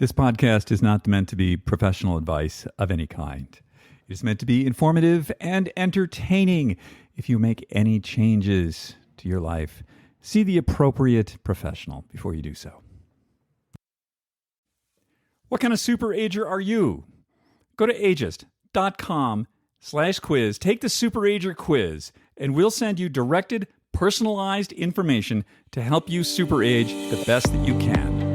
This podcast is not meant to be professional advice of any kind. It is meant to be informative and entertaining. If you make any changes to your life, see the appropriate professional before you do so. What kind of super ager are you? Go to ageist.com/quiz. Take the super ager quiz, and we'll send you directed, personalized information to help you super age the best that you can.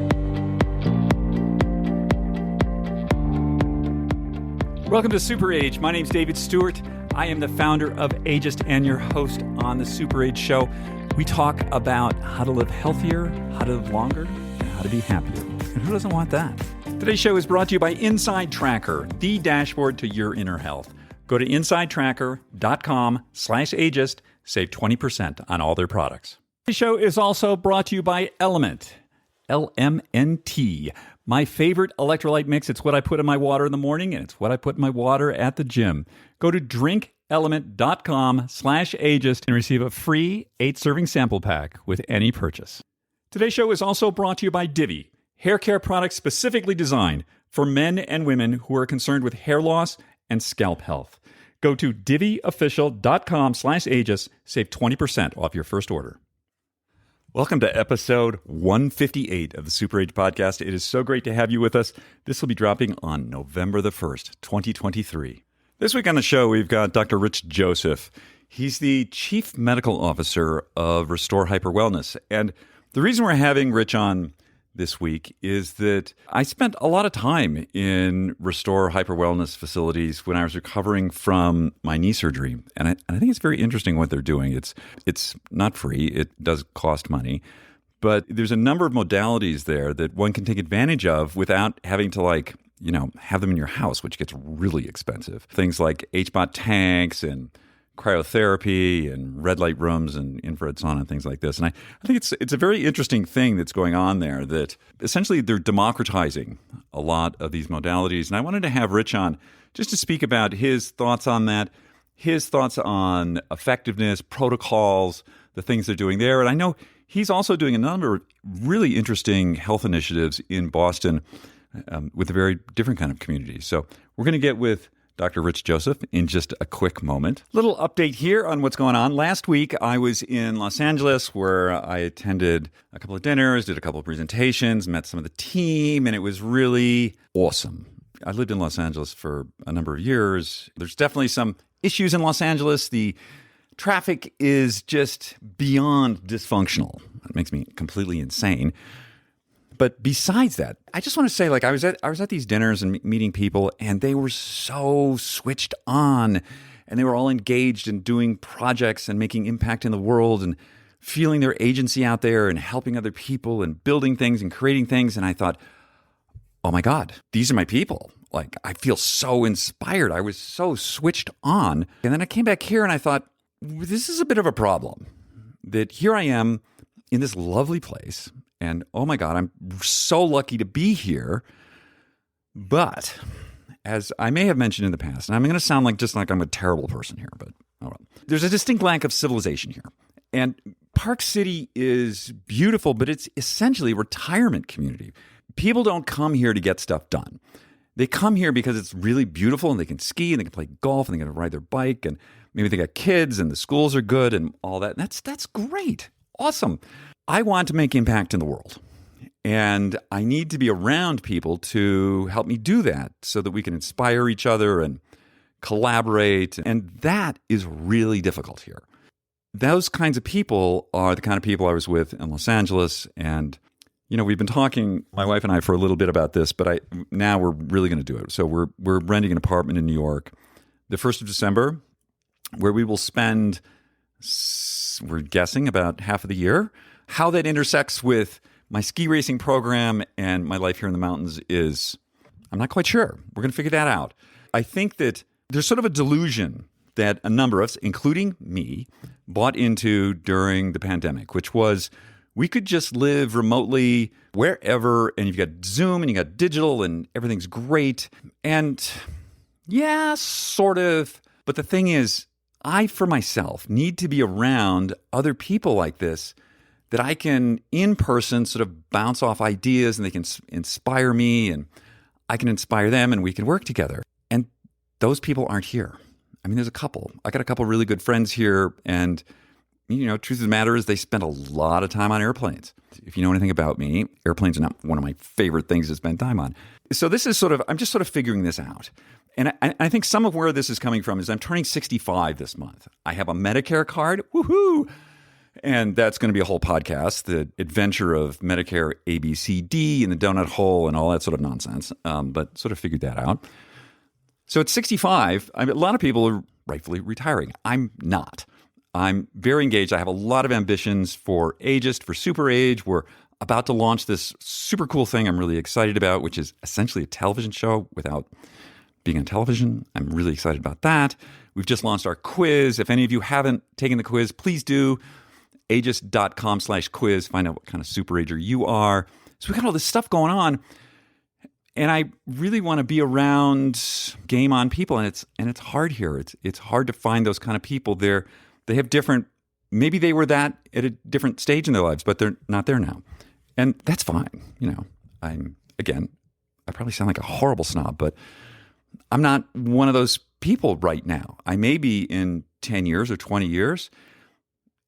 Welcome to Super Age. My name's David Stewart. I am the founder of Ageist and your host on the Super Age Show. We talk about how to live healthier, how to live longer, and how to be happier. And who doesn't want that? Today's show is brought to you by Inside Tracker, the dashboard to your inner health. Go to insidetracker.com/ageist. Save 20% on all their products. Today's show is also brought to you by Element, LMNT. My favorite electrolyte mix. It's what I put in my water in the morning, and it's what I put in my water at the gym. Go to drinkelement.com/ageist and receive a free 8-serving sample pack with any purchase. Today's show is also brought to you by Divi, hair care products specifically designed for men and women who are concerned with hair loss and scalp health. Go to diviofficial.com/ageist. Save 20% off your first order. Welcome to episode 158 of the Super Age Podcast. It is so great to have you with us. This will be dropping on November the 1st, 2023. This week on the show, we've got Dr. Rich Joseph. He's the Chief Medical Officer of Restore Hyper Wellness. And the reason we're having Rich on this week is that I spent a lot of time in Restore Hyper Wellness facilities when I was recovering from my knee surgery. And I think it's very interesting what they're doing. It's not free. It does cost money. But there's a number of modalities there that one can take advantage of without having to have them in your house, which gets really expensive. Things like HBOT tanks and cryotherapy and red light rooms and infrared sauna and things like this. And I think it's a very interesting thing that's going on there, that essentially they're democratizing a lot of these modalities. And I wanted to have Rich on just to speak about his thoughts on that, his thoughts on effectiveness, protocols, the things they're doing there. And I know he's also doing a number of really interesting health initiatives in Boston with a very different kind of community. So we're going to get with Dr. Rich Joseph in just a quick moment. Little update here on what's going on. Last week, I was in Los Angeles where I attended a couple of dinners, did a couple of presentations, met some of the team, and it was really awesome. I lived in Los Angeles for a number of years. There's definitely some issues in Los Angeles. The traffic is just beyond dysfunctional. It makes me completely insane. But besides that, I just want to say, I was at these dinners and meeting people, and they were so switched on, and they were all engaged in doing projects and making impact in the world and feeling their agency out there and helping other people and building things and creating things. And I thought, oh my God, these are my people. I feel so inspired. I was so switched on. And then I came back here and I thought, this is a bit of a problem, that here I am in this lovely place. And oh my God, I'm so lucky to be here. But as I may have mentioned in the past, and I'm going to sound like I'm a terrible person here, but oh well. There's a distinct lack of civilization here. And Park City is beautiful, but it's essentially a retirement community. People don't come here to get stuff done. They come here because it's really beautiful and they can ski and they can play golf and they can ride their bike and maybe they got kids and the schools are good and all that. And that's great. Awesome. I want to make impact in the world, and I need to be around people to help me do that so that we can inspire each other and collaborate, and that is really difficult here. Those kinds of people are the kind of people I was with in Los Angeles, and we've been talking, my wife and I, for a little bit about this, but now we're really going to do it. So we're renting an apartment in New York the 1st of December, where we will spend, we're guessing, about half of the year. How that intersects with my ski racing program and my life here in the mountains is, I'm not quite sure. We're going to figure that out. I think that there's sort of a delusion that a number of us, including me, bought into during the pandemic, which was we could just live remotely wherever, and you've got Zoom and you got digital and everything's great. And yeah, sort of. But the thing is, I, for myself, need to be around other people like this that I can, in person, sort of bounce off ideas and they can inspire me and I can inspire them and we can work together. And those people aren't here. I mean, there's a couple. I got a couple really good friends here, and truth of the matter is they spend a lot of time on airplanes. If you know anything about me, airplanes are not one of my favorite things to spend time on. So this is I'm just sort of figuring this out. And I think some of where this is coming from is I'm turning 65 this month. I have a Medicare card. Woohoo! And that's going to be a whole podcast, the adventure of Medicare ABCD and the donut hole and all that sort of nonsense. But sort of figured that out. So at 65, a lot of people are rightfully retiring. I'm not. I'm very engaged. I have a lot of ambitions for Ageist, for Super Age. We're about to launch this super cool thing I'm really excited about, which is essentially a television show without being on television. I'm really excited about that. We've just launched our quiz. If any of you haven't taken the quiz, please do. Ageist.com/quiz. Find out what kind of super ager you are. So we got all this stuff going on. And I really want to be around game on people. And it's hard here. It's hard to find those kind of people. They have different, maybe they were that at a different stage in their lives, but they're not there now. And that's fine. I probably sound like a horrible snob, but I'm not one of those people right now. I may be in 10 years or 20 years.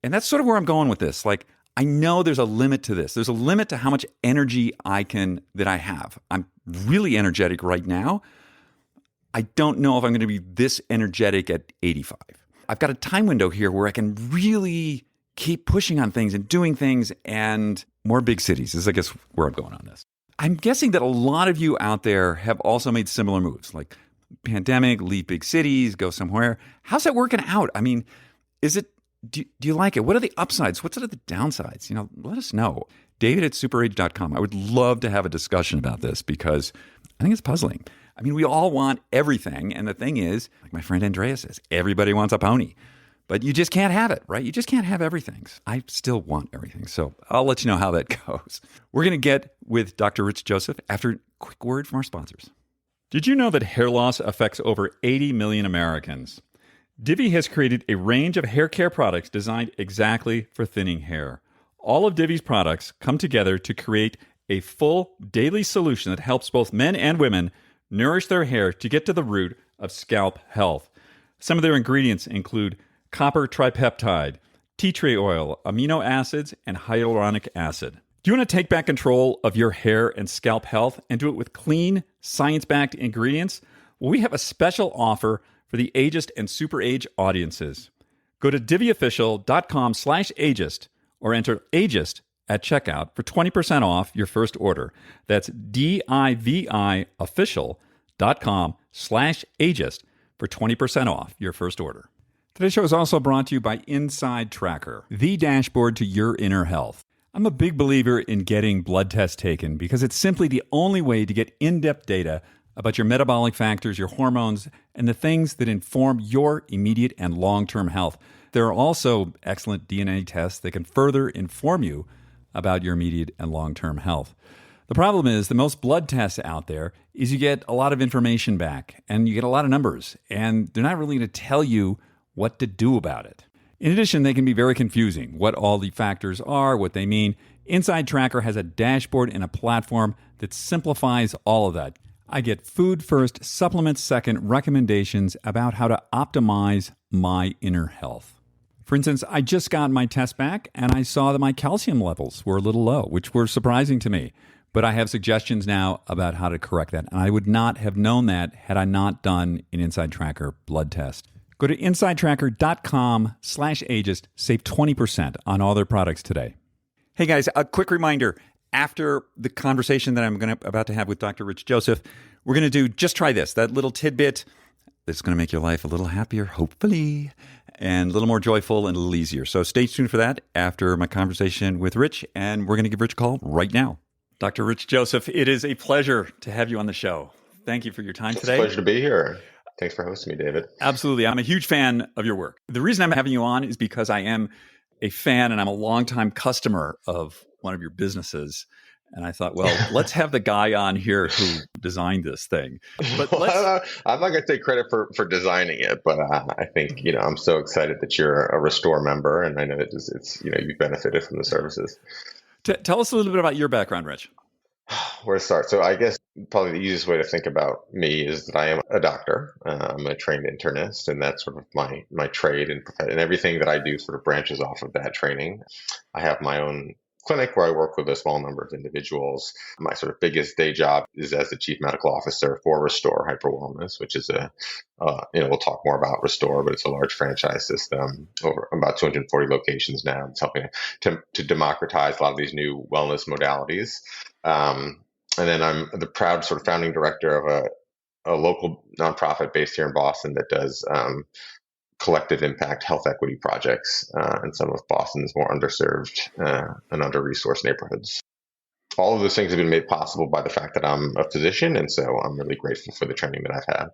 And that's sort of where I'm going with this. Like, I know there's a limit to this. There's a limit to how much energy that I have. I'm really energetic right now. I don't know if I'm going to be this energetic at 85. I've got a time window here where I can really keep pushing on things and doing things, and more big cities is, I guess, where I'm going on this. I'm guessing that a lot of you out there have also made similar moves, like pandemic, leave big cities, go somewhere. How's that working out? I mean, do you like it? What are the upsides? What's the downsides? Let us know. David@superage.com. I would love to have a discussion about this because I think it's puzzling. I mean, we all want everything. And the thing is, like my friend Andrea says, everybody wants a pony. But you just can't have it, right? You just can't have everything. I still want everything. So I'll let you know how that goes. We're going to get with Dr. Rich Joseph after a quick word from our sponsors. Did you know that hair loss affects over 80 million Americans? Divi has created a range of hair care products designed exactly for thinning hair. All of Divi's products come together to create a full daily solution that helps both men and women nourish their hair to get to the root of scalp health. Some of their ingredients include copper tripeptide, tea tree oil, amino acids, and hyaluronic acid. Do you want to take back control of your hair and scalp health and do it with clean, science-backed ingredients? Well, we have a special offer for the Ageist and Super Age audiences. Go to diviofficial.com/ageist or enter Ageist at checkout for 20% off your first order. That's diviofficial.com/ageist for 20% off your first order. Today's show is also brought to you by Inside Tracker, the dashboard to your inner health. I'm a big believer in getting blood tests taken because it's simply the only way to get in-depth data about your metabolic factors, your hormones, and the things that inform your immediate and long-term health. There are also excellent DNA tests that can further inform you about your immediate and long-term health. The problem is the most blood tests out there is you get a lot of information back and you get a lot of numbers, and they're not really going to tell you what to do about it. In addition, they can be very confusing, what all the factors are, what they mean. Inside Tracker has a dashboard and a platform that simplifies all of that. I get food first, supplements second recommendations about how to optimize my inner health. For instance, I just got my test back and I saw that my calcium levels were a little low, which were surprising to me. But I have suggestions now about how to correct that. And I would not have known that had I not done an Inside Tracker blood test. Go to insidetracker.com/ageist. Save 20% on all their products today. Hey guys, a quick reminder. After the conversation that I'm about to have with Dr. Rich Joseph, we're going to do Just Try This, that little tidbit that's going to make your life a little happier, hopefully, and a little more joyful and a little easier. So stay tuned for that after my conversation with Rich, and we're going to give Rich a call right now. Dr. Rich Joseph, it is a pleasure to have you on the show. Thank you for your time today. It's a pleasure to be here. Thanks for hosting me, David. Absolutely. I'm a huge fan of your work. The reason I'm having you on is because I am a fan and I'm a longtime customer of one of your businesses. And I thought, well, let's have the guy on here who designed this thing. But I'm not going to take credit for designing it, but I think, I'm so excited that you're a Restore member, and I know that it's you've benefited from the services. Tell us a little bit about your background, Rich. Where to start? So I guess probably the easiest way to think about me is that I am a doctor. I'm a trained internist, and that's sort of my trade, and everything that I do sort of branches off of that training. I have my own clinic where I work with a small number of individuals. My sort of biggest day job is as the chief medical officer for Restore Hyper Wellness, which is we'll talk more about Restore, but it's a large franchise system over about 240 locations now. It's helping to democratize a lot of these new wellness modalities. And then I'm the proud sort of founding director of a local nonprofit based here in Boston that does collective impact health equity projects in some of Boston's more underserved and under-resourced neighborhoods. All of those things have been made possible by the fact that I'm a physician, and so I'm really grateful for the training that I've had.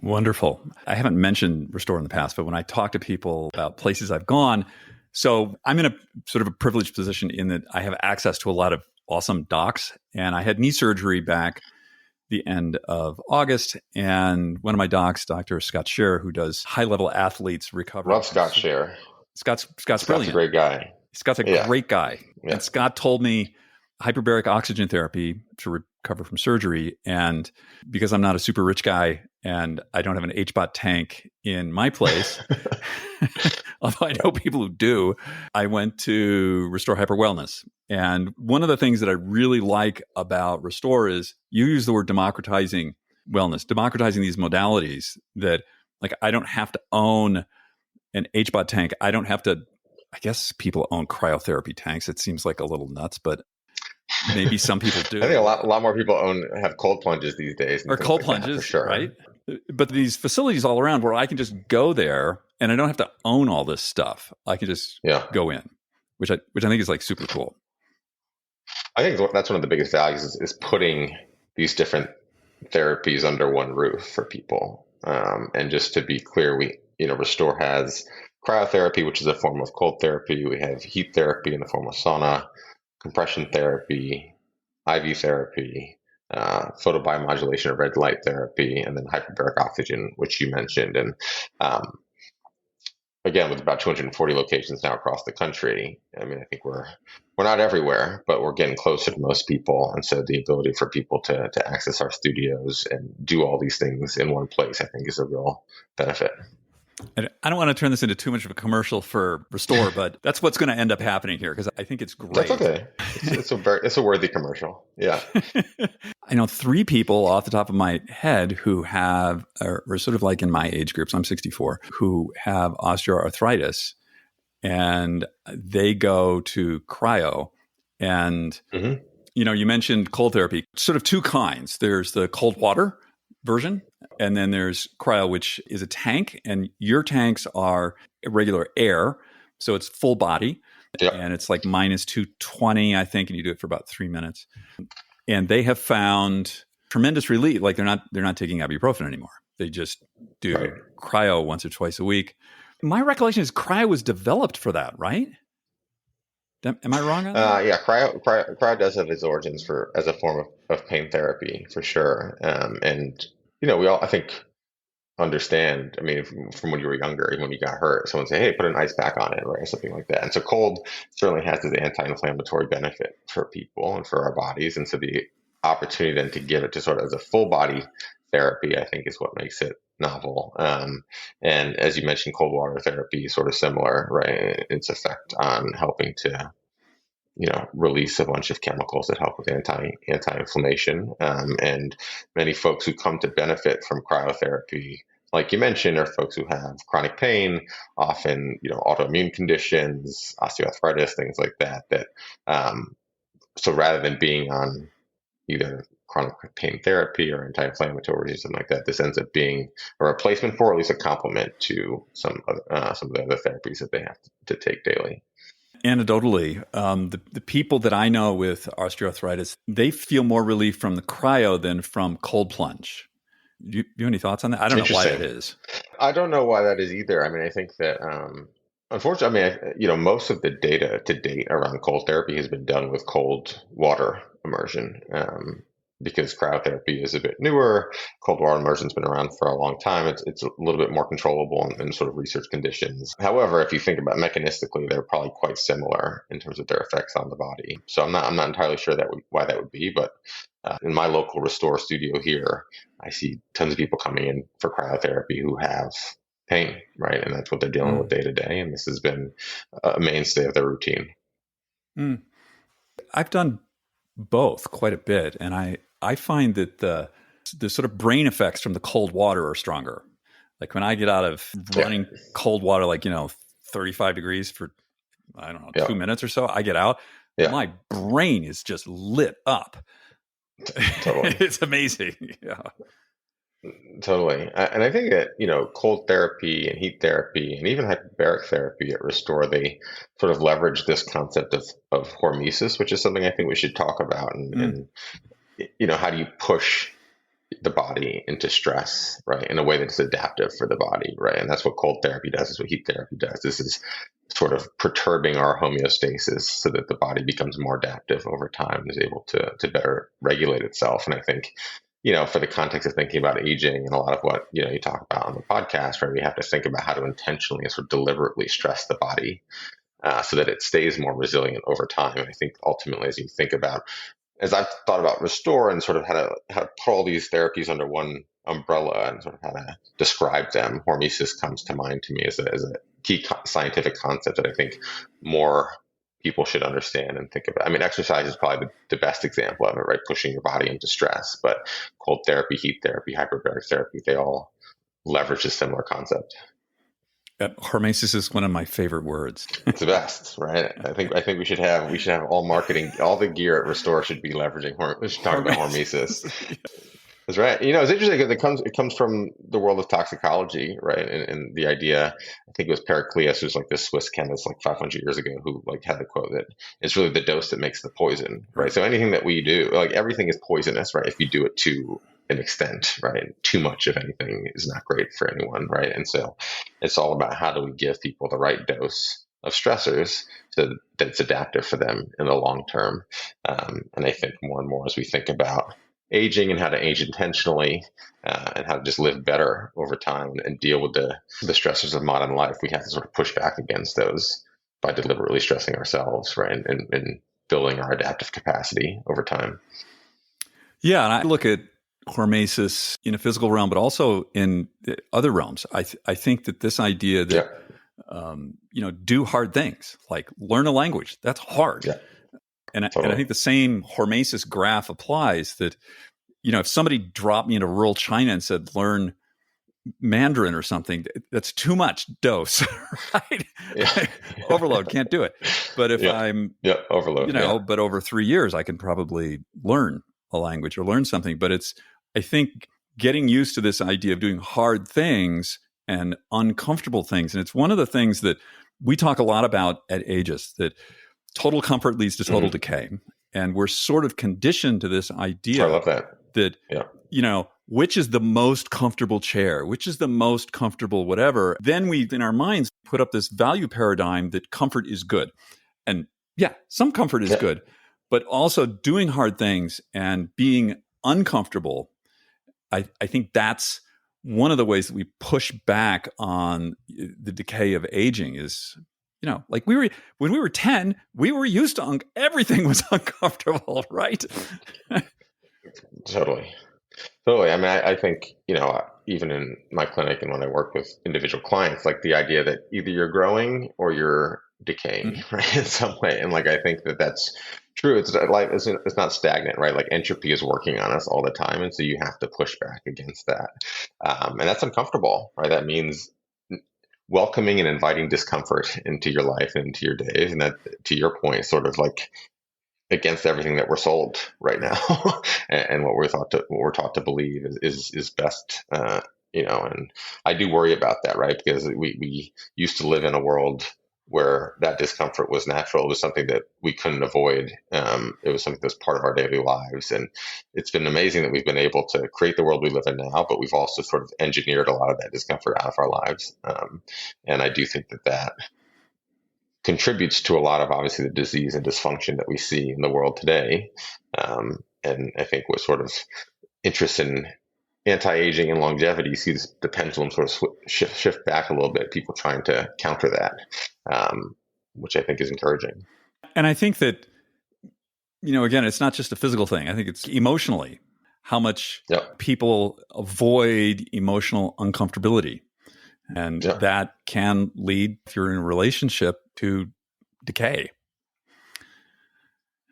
Wonderful. I haven't mentioned Restore in the past, but when I talk to people about places I've gone, so I'm in a sort of a privileged position in that I have access to a lot of awesome docs, and I had knee surgery back the end of August, and one of my docs, Dr. Scott Scherer, who does high-level athletes recovery. Love Scott Scherer. Scott's brilliant. A great guy. Scott's a great guy. Yeah. And Scott told me hyperbaric oxygen therapy to recover from surgery, and because I'm not a super rich guy and I don't have an HBOT tank in my place, although I know people who do, I went to Restore Hyper Wellness. And one of the things that I really like about Restore is you use the word democratizing wellness, democratizing these modalities that, like, I don't have to own an HBOT tank. I don't have to, I guess people own cryotherapy tanks. It seems like a little nuts, but maybe some people do. I think a lot more people have cold plunges these days. Or cold plunges, for sure. Right? But these facilities all around where I can just go there and I don't have to own all this stuff. I can just go in, which I think is like super cool. I think that's one of the biggest values is putting these different therapies under one roof for people. And just to be clear, Restore has cryotherapy, which is a form of cold therapy. We have heat therapy in the form of sauna, compression therapy, IV therapy, photobiomodulation or red light therapy, and then hyperbaric oxygen, which you mentioned. And again, with about 240 locations now across the country, I mean, I think we're not everywhere, but we're getting closer to most people. And so the ability for people to access our studios and do all these things in one place, I think, is a real benefit. And I don't want to turn this into too much of a commercial for Restore, but that's what's going to end up happening here because I think it's great. That's okay. It's a worthy commercial. Yeah. I know 3 people off the top of my head who are sort of like in my age groups. I'm 64, who have osteoarthritis, and they go to cryo. And you mentioned cold therapy. Sort of 2 kinds. There's the cold water version, and then there's cryo, which is a tank, and your tanks are regular air, so it's full body, and it's like minus 220, I think, and you do it for about 3 minutes. And they have found tremendous relief. Like they're not taking ibuprofen anymore. They just do cryo once or twice a week. My recollection is cryo was developed for that, right? Am I wrong on that? Yeah, cryo does have its origins as a form of pain therapy for sure. And we all, I think, understand. I mean, from when you were younger, even when you got hurt, someone say, "Hey, put an ice pack on it," right, or something like that. And so cold certainly has this anti-inflammatory benefit for people and for our bodies. And so the opportunity then to give it to sort of as a full body therapy, I think, is what makes it novel. And as you mentioned, cold water therapy is sort of similar, right? Its effect on helping to, release a bunch of chemicals that help with anti-inflammation. And many folks who come to benefit from cryotherapy, like you mentioned, are folks who have chronic pain, often, autoimmune conditions, osteoarthritis, things like that. So rather than being on either chronic pain therapy or anti-inflammatory or something like that, this ends up being a replacement for, or at least a complement to some of the other therapies that they have to take daily. Anecdotally, the people that I know with osteoarthritis, they feel more relief from the cryo than from cold plunge. Do you have any thoughts on that? I don't know why that is. I don't know why that is either. I mean, I think that Unfortunately, most of the data to date around cold therapy has been done with cold water immersion. Because cryotherapy is a bit newer, cold water immersion's been around for a long time. It's a little bit more controllable in sort of research conditions. However, if you think about mechanistically, they're probably quite similar in terms of their effects on the body. So I'm not entirely sure why that would be, but in my local restore studio here, I see tons of people coming in for cryotherapy who have pain, right? And that's what they're dealing with Mm. day to day. And this has been a mainstay of their routine. Mm. I've done both quite a bit, and I find that the sort of brain effects from the cold water are stronger. Like when I get out of Yeah. running cold water, like 35 degrees for I don't know Yeah. 2 minutes or so, I get out, Yeah. my brain is just lit up. Totally. It's amazing. Yeah. Totally. And I think that, cold therapy and heat therapy and even hyperbaric therapy at Restore, they sort of leverage this concept of hormesis, which is something I think we should talk about. Mm. And how do you push the body into stress, right, in a way that's adaptive for the body, right? And that's what cold therapy does, is what heat therapy does. This is sort of perturbing our homeostasis so that the body becomes more adaptive over time and is able to better regulate itself. And I think, for the context of thinking about aging and a lot of what, you talk about on the podcast, right, we have to think about how to intentionally and sort of deliberately stress the body so that it stays more resilient over time. And I think ultimately, as I've thought about Restore and sort of how to put all these therapies under one umbrella and sort of how to describe them, hormesis comes to mind to me as a key scientific concept that I think more people should understand and think about. I mean, exercise is probably the best example of it, right? Pushing your body into stress, but cold therapy, heat therapy, hyperbaric therapy, they all leverage a similar concept. Hormesis is one of my favorite words. It's the best, right? I think we should have all marketing, all the gear at Restore should be leveraging. We should talk about hormesis. That's right. It's interesting because it comes from the world of toxicology, right? And the idea, I think it was Pericles, who's like this Swiss chemist like 500 years ago, who like had the quote that it's really the dose that makes the poison, right? So anything that we do, like everything is poisonous, right? If you do it to an extent, right? Too much of anything is not great for anyone, right? And so it's all about how do we give people the right dose of stressors so that it's adaptive for them in the long term. And I think more and more as we think about aging and how to age intentionally and how to just live better over time and deal with the stressors of modern life, we have to sort of push back against those by deliberately stressing ourselves, right? And building our adaptive capacity over time. Yeah, and I look at hormesis in a physical realm, but also in other realms. I think that this idea that do hard things, like learn a language, that's hard. Yeah. And Totally. I think the same hormesis graph applies that, if somebody dropped me into rural China and said, learn Mandarin or something, that's too much dose, right? Yeah. Overload, can't do it. But if I'm, overload, but over 3 years, I can probably learn a language or learn something. But I think getting used to this idea of doing hard things and uncomfortable things. And it's one of the things that we talk a lot about at Aegis, that total comfort leads to total decay. And we're sort of conditioned to this idea I love that. Which is the most comfortable chair, which is the most comfortable whatever. Then we, in our minds, put up this value paradigm that comfort is good. And yeah, some comfort is good, but also doing hard things and being uncomfortable, I think that's one of the ways that we push back on the decay of aging is, like when we were 10, we were used to everything was uncomfortable, right? Totally. I mean, I think, even in my clinic and when I work with individual clients, like the idea that either you're growing or you're decaying, right, in some way. And like, I think that's true. It's not stagnant, right? Like entropy is working on us all the time. And so you have to push back against that. And that's uncomfortable, right? That means welcoming and inviting discomfort into your life and into your days. And that, to your point, sort of like against everything that we're sold right now and what we're taught to believe is best, and I do worry about that, right? Because we used to live in a world where that discomfort was natural. It was something that we couldn't avoid. It was something that's part of our daily lives. And it's been amazing that we've been able to create the world we live in now, but we've also sort of engineered a lot of that discomfort out of our lives. And I do think that contributes to a lot of obviously the disease and dysfunction that we see in the world today. And I think with sort of interest in anti-aging and longevity, you see the pendulum sort of shift back a little bit, people trying to counter that, which I think is encouraging. And I think that, again, it's not just a physical thing. I think it's emotionally how much people avoid emotional uncomfortability. And that can lead, if you're in a relationship, to decay.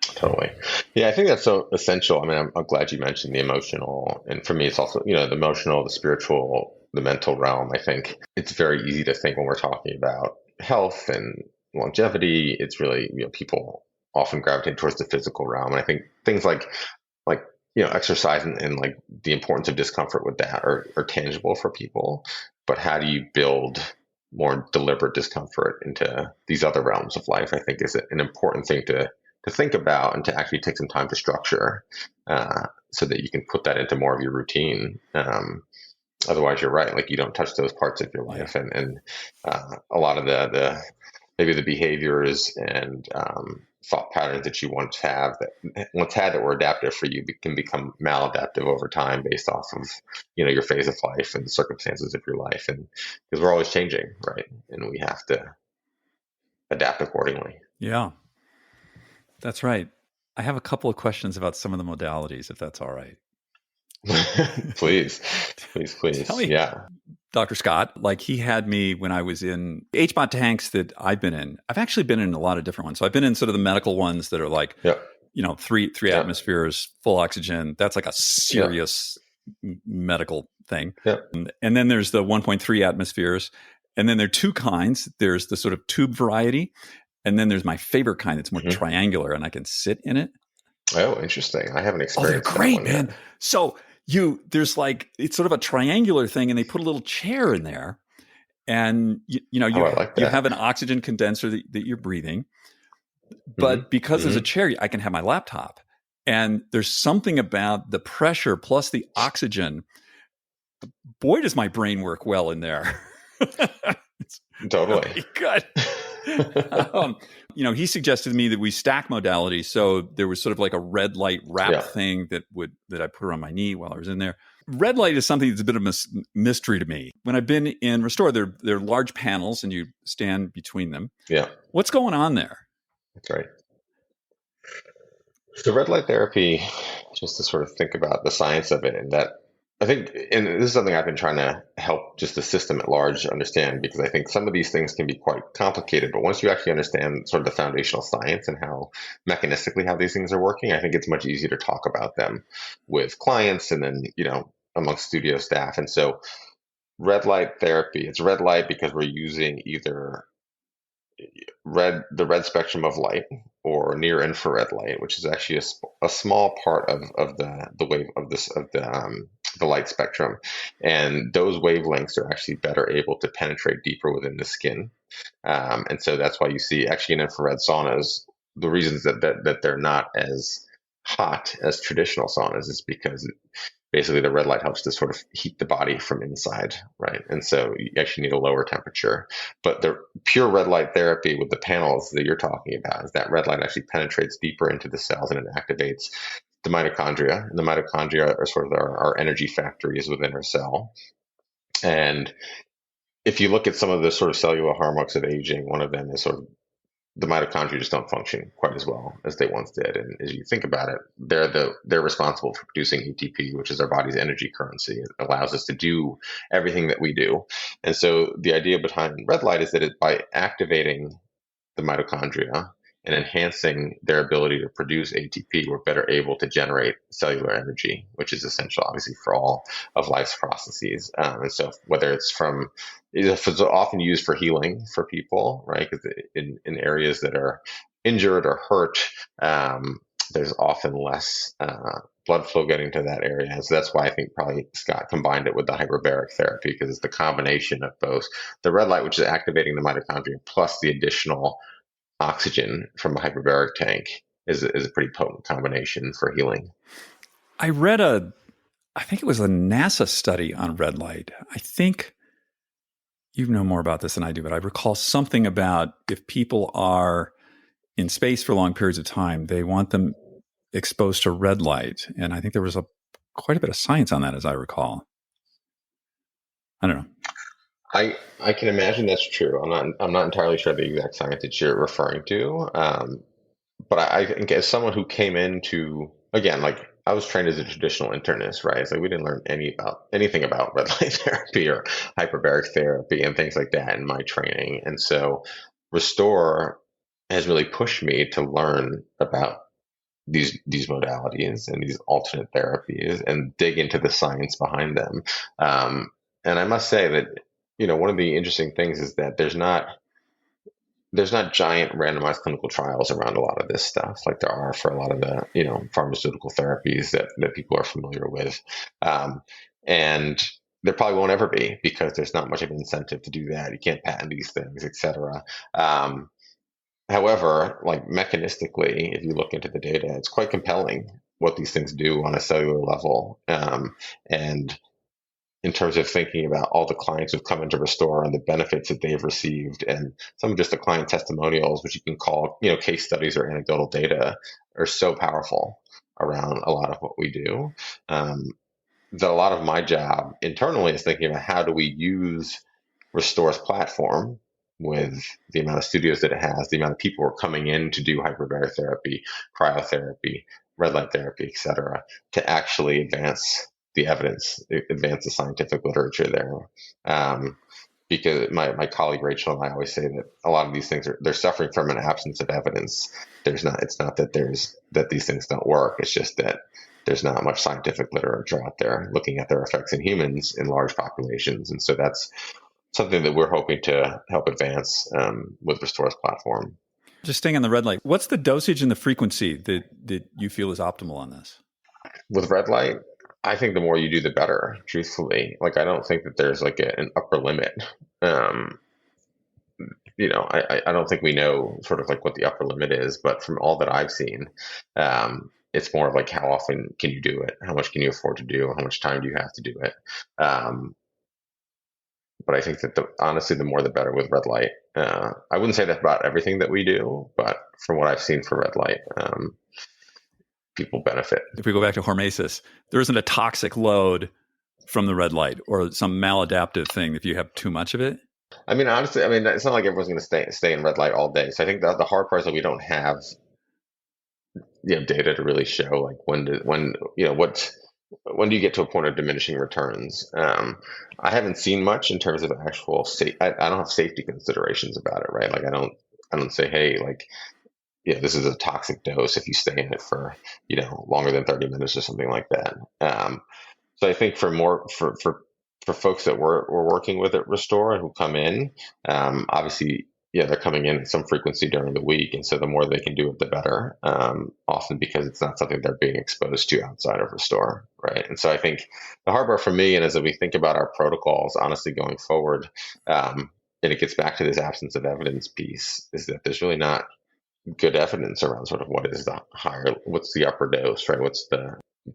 Totally. Yeah, I think that's so essential. I mean, I'm glad you mentioned the emotional. And for me, it's also, the emotional, the spiritual, the mental realm. I think it's very easy to think when we're talking about health and longevity, it's really, people often gravitate towards the physical realm. And I think things like exercise and like the importance of discomfort with that are tangible for people. But how do you build more deliberate discomfort into these other realms of life, I think is an important thing to think about and to actually take some time to structure so that you can put that into more of your routine. Otherwise, you're right. Like you don't touch those parts of your life. And a lot of the maybe the behaviors and thought patterns that you once had that were adaptive for you can become maladaptive over time based off of, your phase of life and the circumstances of your life. And because we're always changing, right? And we have to adapt accordingly. Yeah. That's right. I have a couple of questions about some of the modalities, if that's all right. Please. Tell me, yeah. Dr. Scott, like he had me when I was in HMOT tanks that I've been in. I've actually been in a lot of different ones. So I've been in sort of the medical ones that are like, three atmospheres, full oxygen. That's like a serious medical thing. And then there's the 1.3 atmospheres. And then there are two kinds. There's the sort of tube variety. And then there's my favorite kind that's more triangular and I can sit in it. Oh, interesting. I haven't experienced they're great, that one man. yet. So there's like, it's sort of a triangular thing and they put a little chair in there and you have an oxygen condenser that you're breathing. But because there's a chair, I can have my laptop. And there's something about the pressure plus the oxygen. Boy, does my brain work well in there. It's totally really good. He suggested to me that we stack modalities. So there was sort of like a red light wrap thing that I put around my knee while I was in there. Red light is something that's a bit of a mystery to me. When I've been in Restore, there are large panels and you stand between them. Yeah. What's going on there? That's right. So red light therapy, just to sort of think about the science of it, and that I think, and this is something I've been trying to help just the system at large understand, because I think some of these things can be quite complicated, but once you actually understand sort of the foundational science and how mechanistically how these things are working, I think it's much easier to talk about them with clients and then, amongst studio staff. And so red light therapy, it's red light because we're using either the red spectrum of light or near infrared light, which is actually a small part of the wave of the light spectrum, and those wavelengths are actually better able to penetrate deeper within the skin, and so that's why you see actually in infrared saunas, the reasons that they're not as hot as traditional saunas is because basically the red light helps to sort of heat the body from inside, right? And so you actually need a lower temperature. But the pure red light therapy with the panels that you're talking about is that red light actually penetrates deeper into the cells and it activates the mitochondria. And the mitochondria are sort of our energy factories within our cell. And if you look at some of the sort of cellular hallmarks of aging, one of them is sort of the mitochondria just don't function quite as well as they once did. And as you think about it, they're responsible for producing ATP, which is our body's energy currency. It allows us to do everything that we do. And so the idea behind red light is that by activating the mitochondria and enhancing their ability to produce ATP, we're better able to generate cellular energy, which is essential, obviously, for all of life's processes. And so whether it's often used for healing for people, right? Because in areas that are injured or hurt, there's often less blood flow getting to that area. And so that's why I think probably Scott combined it with the hyperbaric therapy, because it's the combination of both the red light, which is activating the mitochondria, plus the additional oxygen from a hyperbaric tank is a pretty potent combination for healing. I read I think it was a NASA study on red light. I think You know more about this than I do, but I recall something about if people are in space for long periods of time, they want them exposed to red light. And I think there was quite a bit of science on that, as I recall. I don't know. I can imagine that's true. I'm not entirely sure the exact science that you're referring to. But I think as someone who came into, again, like I was trained as a traditional internist, right? It's like we didn't learn anything about red light therapy or hyperbaric therapy and things like that in my training. And so Restore has really pushed me to learn about these modalities and these alternate therapies and dig into the science behind them. And I must say that, one of the interesting things is that there's not giant randomized clinical trials around a lot of this stuff like there are for a lot of the pharmaceutical therapies that people are familiar with, and there probably won't ever be because there's not much of an incentive to do that. You can't patent these things, etc. However, like mechanistically, if you look into the data, it's quite compelling what these things do on a cellular level, and in terms of thinking about all the clients who've come into Restore and the benefits that they've received, and some of just the client testimonials, which you can call, case studies or anecdotal data, are so powerful around a lot of what we do. That a lot of my job internally is thinking about how do we use Restore's platform with the amount of studios that it has, the amount of people who are coming in to do hyperbaric therapy, cryotherapy, red light therapy, et cetera, to actually advance the evidence, advance the scientific literature there. Because my colleague Rachel and I always say that a lot of these things they're suffering from an absence of evidence. It's not that these things don't work. It's just that there's not much scientific literature out there looking at their effects in humans in large populations. And so that's something that we're hoping to help advance with Restore's platform. Just staying on the red light, what's the dosage and the frequency that you feel is optimal on this? With red light, I think the more you do, the better, truthfully. Like, I don't think that there's like an upper limit. I don't think we know sort of like what the upper limit is, but from all that I've seen, it's more of like how often can you do it? How much can you afford to do? How much time do you have to do it? But I think that honestly, the more the better with red light. I wouldn't say that about everything that we do, but from what I've seen for red light, people benefit. If we go back to homeostasis, there isn't a toxic load from the red light or some maladaptive thing if you have too much of it. I mean, honestly, it's not like everyone's going to stay in red light all day. So I think that the hard part is that we don't have data to really show like when do you get to a point of diminishing returns? I haven't seen much in terms of actual I don't have safety considerations about it, right? Like I don't say, hey, like, this is a toxic dose if you stay in it for, longer than 30 minutes or something like that. So I think for folks that we're working with at Restore and who come in, obviously, they're coming in at some frequency during the week. And so the more they can do it, the better, often because it's not something they're being exposed to outside of Restore, right? And so I think the hard part for me, and as we think about our protocols, honestly, going forward, and it gets back to this absence of evidence piece, is that there's really not good evidence around sort of what's the upper dose, right?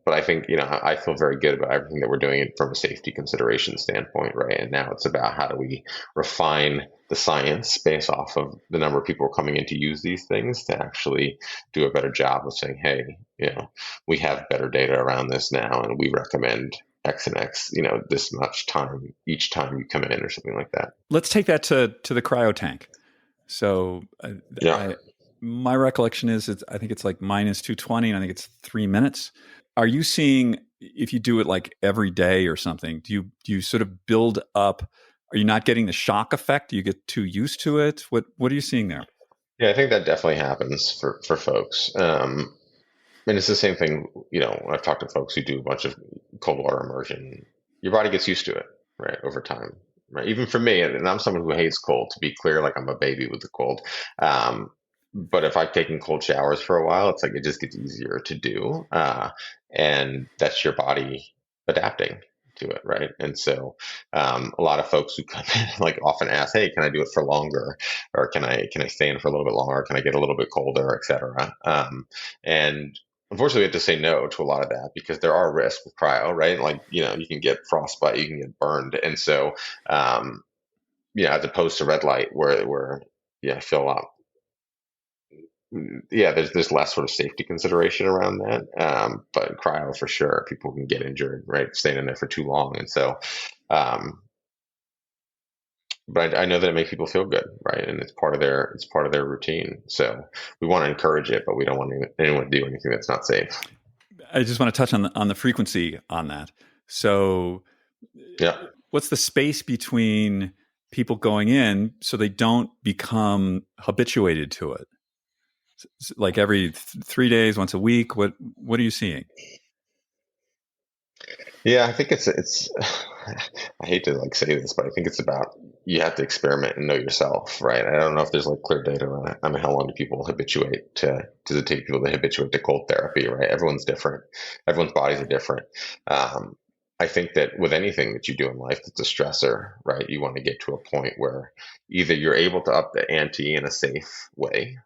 But I think, I feel very good about everything that we're doing from a safety consideration standpoint, right? And now it's about how do we refine the science based off of the number of people who are coming in to use these things to actually do a better job of saying, hey, we have better data around this now, and we recommend X and X, this much time each time you come in or something like that. Let's take that to the cryo tank. So my recollection is I think it's like minus 220, and I think it's 3 minutes. Are you seeing, if you do it like every day or something, do you sort of build up? Are you not getting the shock effect? Do you get too used to it? What are you seeing there? Yeah, I think that definitely happens for folks. And it's the same thing, I've talked to folks who do a bunch of cold water immersion. Your body gets used to it, right, over time. Right? Even for me, and I'm someone who hates cold, to be clear, like I'm a baby with the cold. But if I've taken cold showers for a while, it's like it just gets easier to do. And that's your body adapting to it, right? And so a lot of folks who come in like often ask, hey, can I do it for longer? Or can I stay in for a little bit longer? Can I get a little bit colder, et cetera? And unfortunately, we have to say no to a lot of that because there are risks with cryo, right? Like, you can get frostbite, you can get burned. And so as opposed to red light where I feel a lot. Yeah, there's less sort of safety consideration around that. But cryo for sure, people can get injured, right, staying in there for too long, and so. Um, but I know that it makes people feel good, right? And it's part of their routine. So we want to encourage it, but we don't want anyone to do anything that's not safe. I just want to touch on the frequency on that. So, Yeah. what's the space between people going in so they don't become habituated to it? Like every 3 days, once a week. What are you seeing? Yeah, I think it's I hate to like say this, but I think it's about you have to experiment and know yourself, right? I don't know if there's like clear data on it. I mean, how long do people habituate to does it take people to habituate to cold therapy, right? Everyone's different. Everyone's bodies are different. Um, I think that with anything that you do in life that's a stressor, right? You want to get to a point where either you're able to up the ante in a safe way,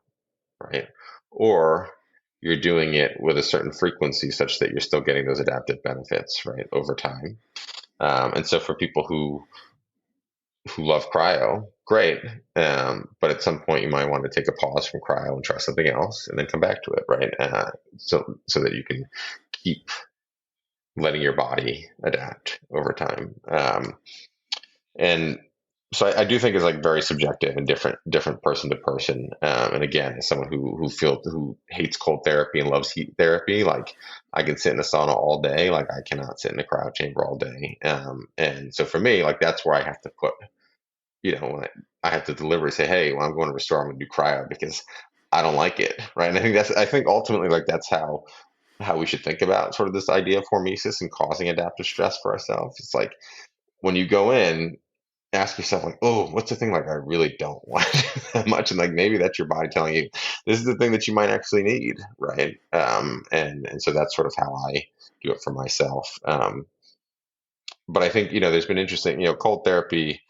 right? Or you're doing it with a certain frequency such that you're still getting those adaptive benefits, right, over time. And so for people who love cryo, great. But at some point, you might want to take a pause from cryo and try something else, and then come back to it, right? So that you can keep letting your body adapt over time. And so I do think it's like very subjective and different person to person. And again, as someone who hates cold therapy and loves heat therapy, like I can sit in a sauna all day, like I cannot sit in a cryo chamber all day. And so for me, like that's where I have to put, when I have to deliberately say, hey, when I'm going to restore, I'm going to do cryo because I don't like it, right? And I think ultimately like that's how we should think about sort of this idea of hormesis and causing adaptive stress for ourselves. It's like when you go in, ask yourself like, oh, what's the thing like I really don't want that much, and like maybe that's your body telling you this is the thing that you might actually need, right? And so that's sort of how I do it for myself. But I think there's been interesting, cold therapy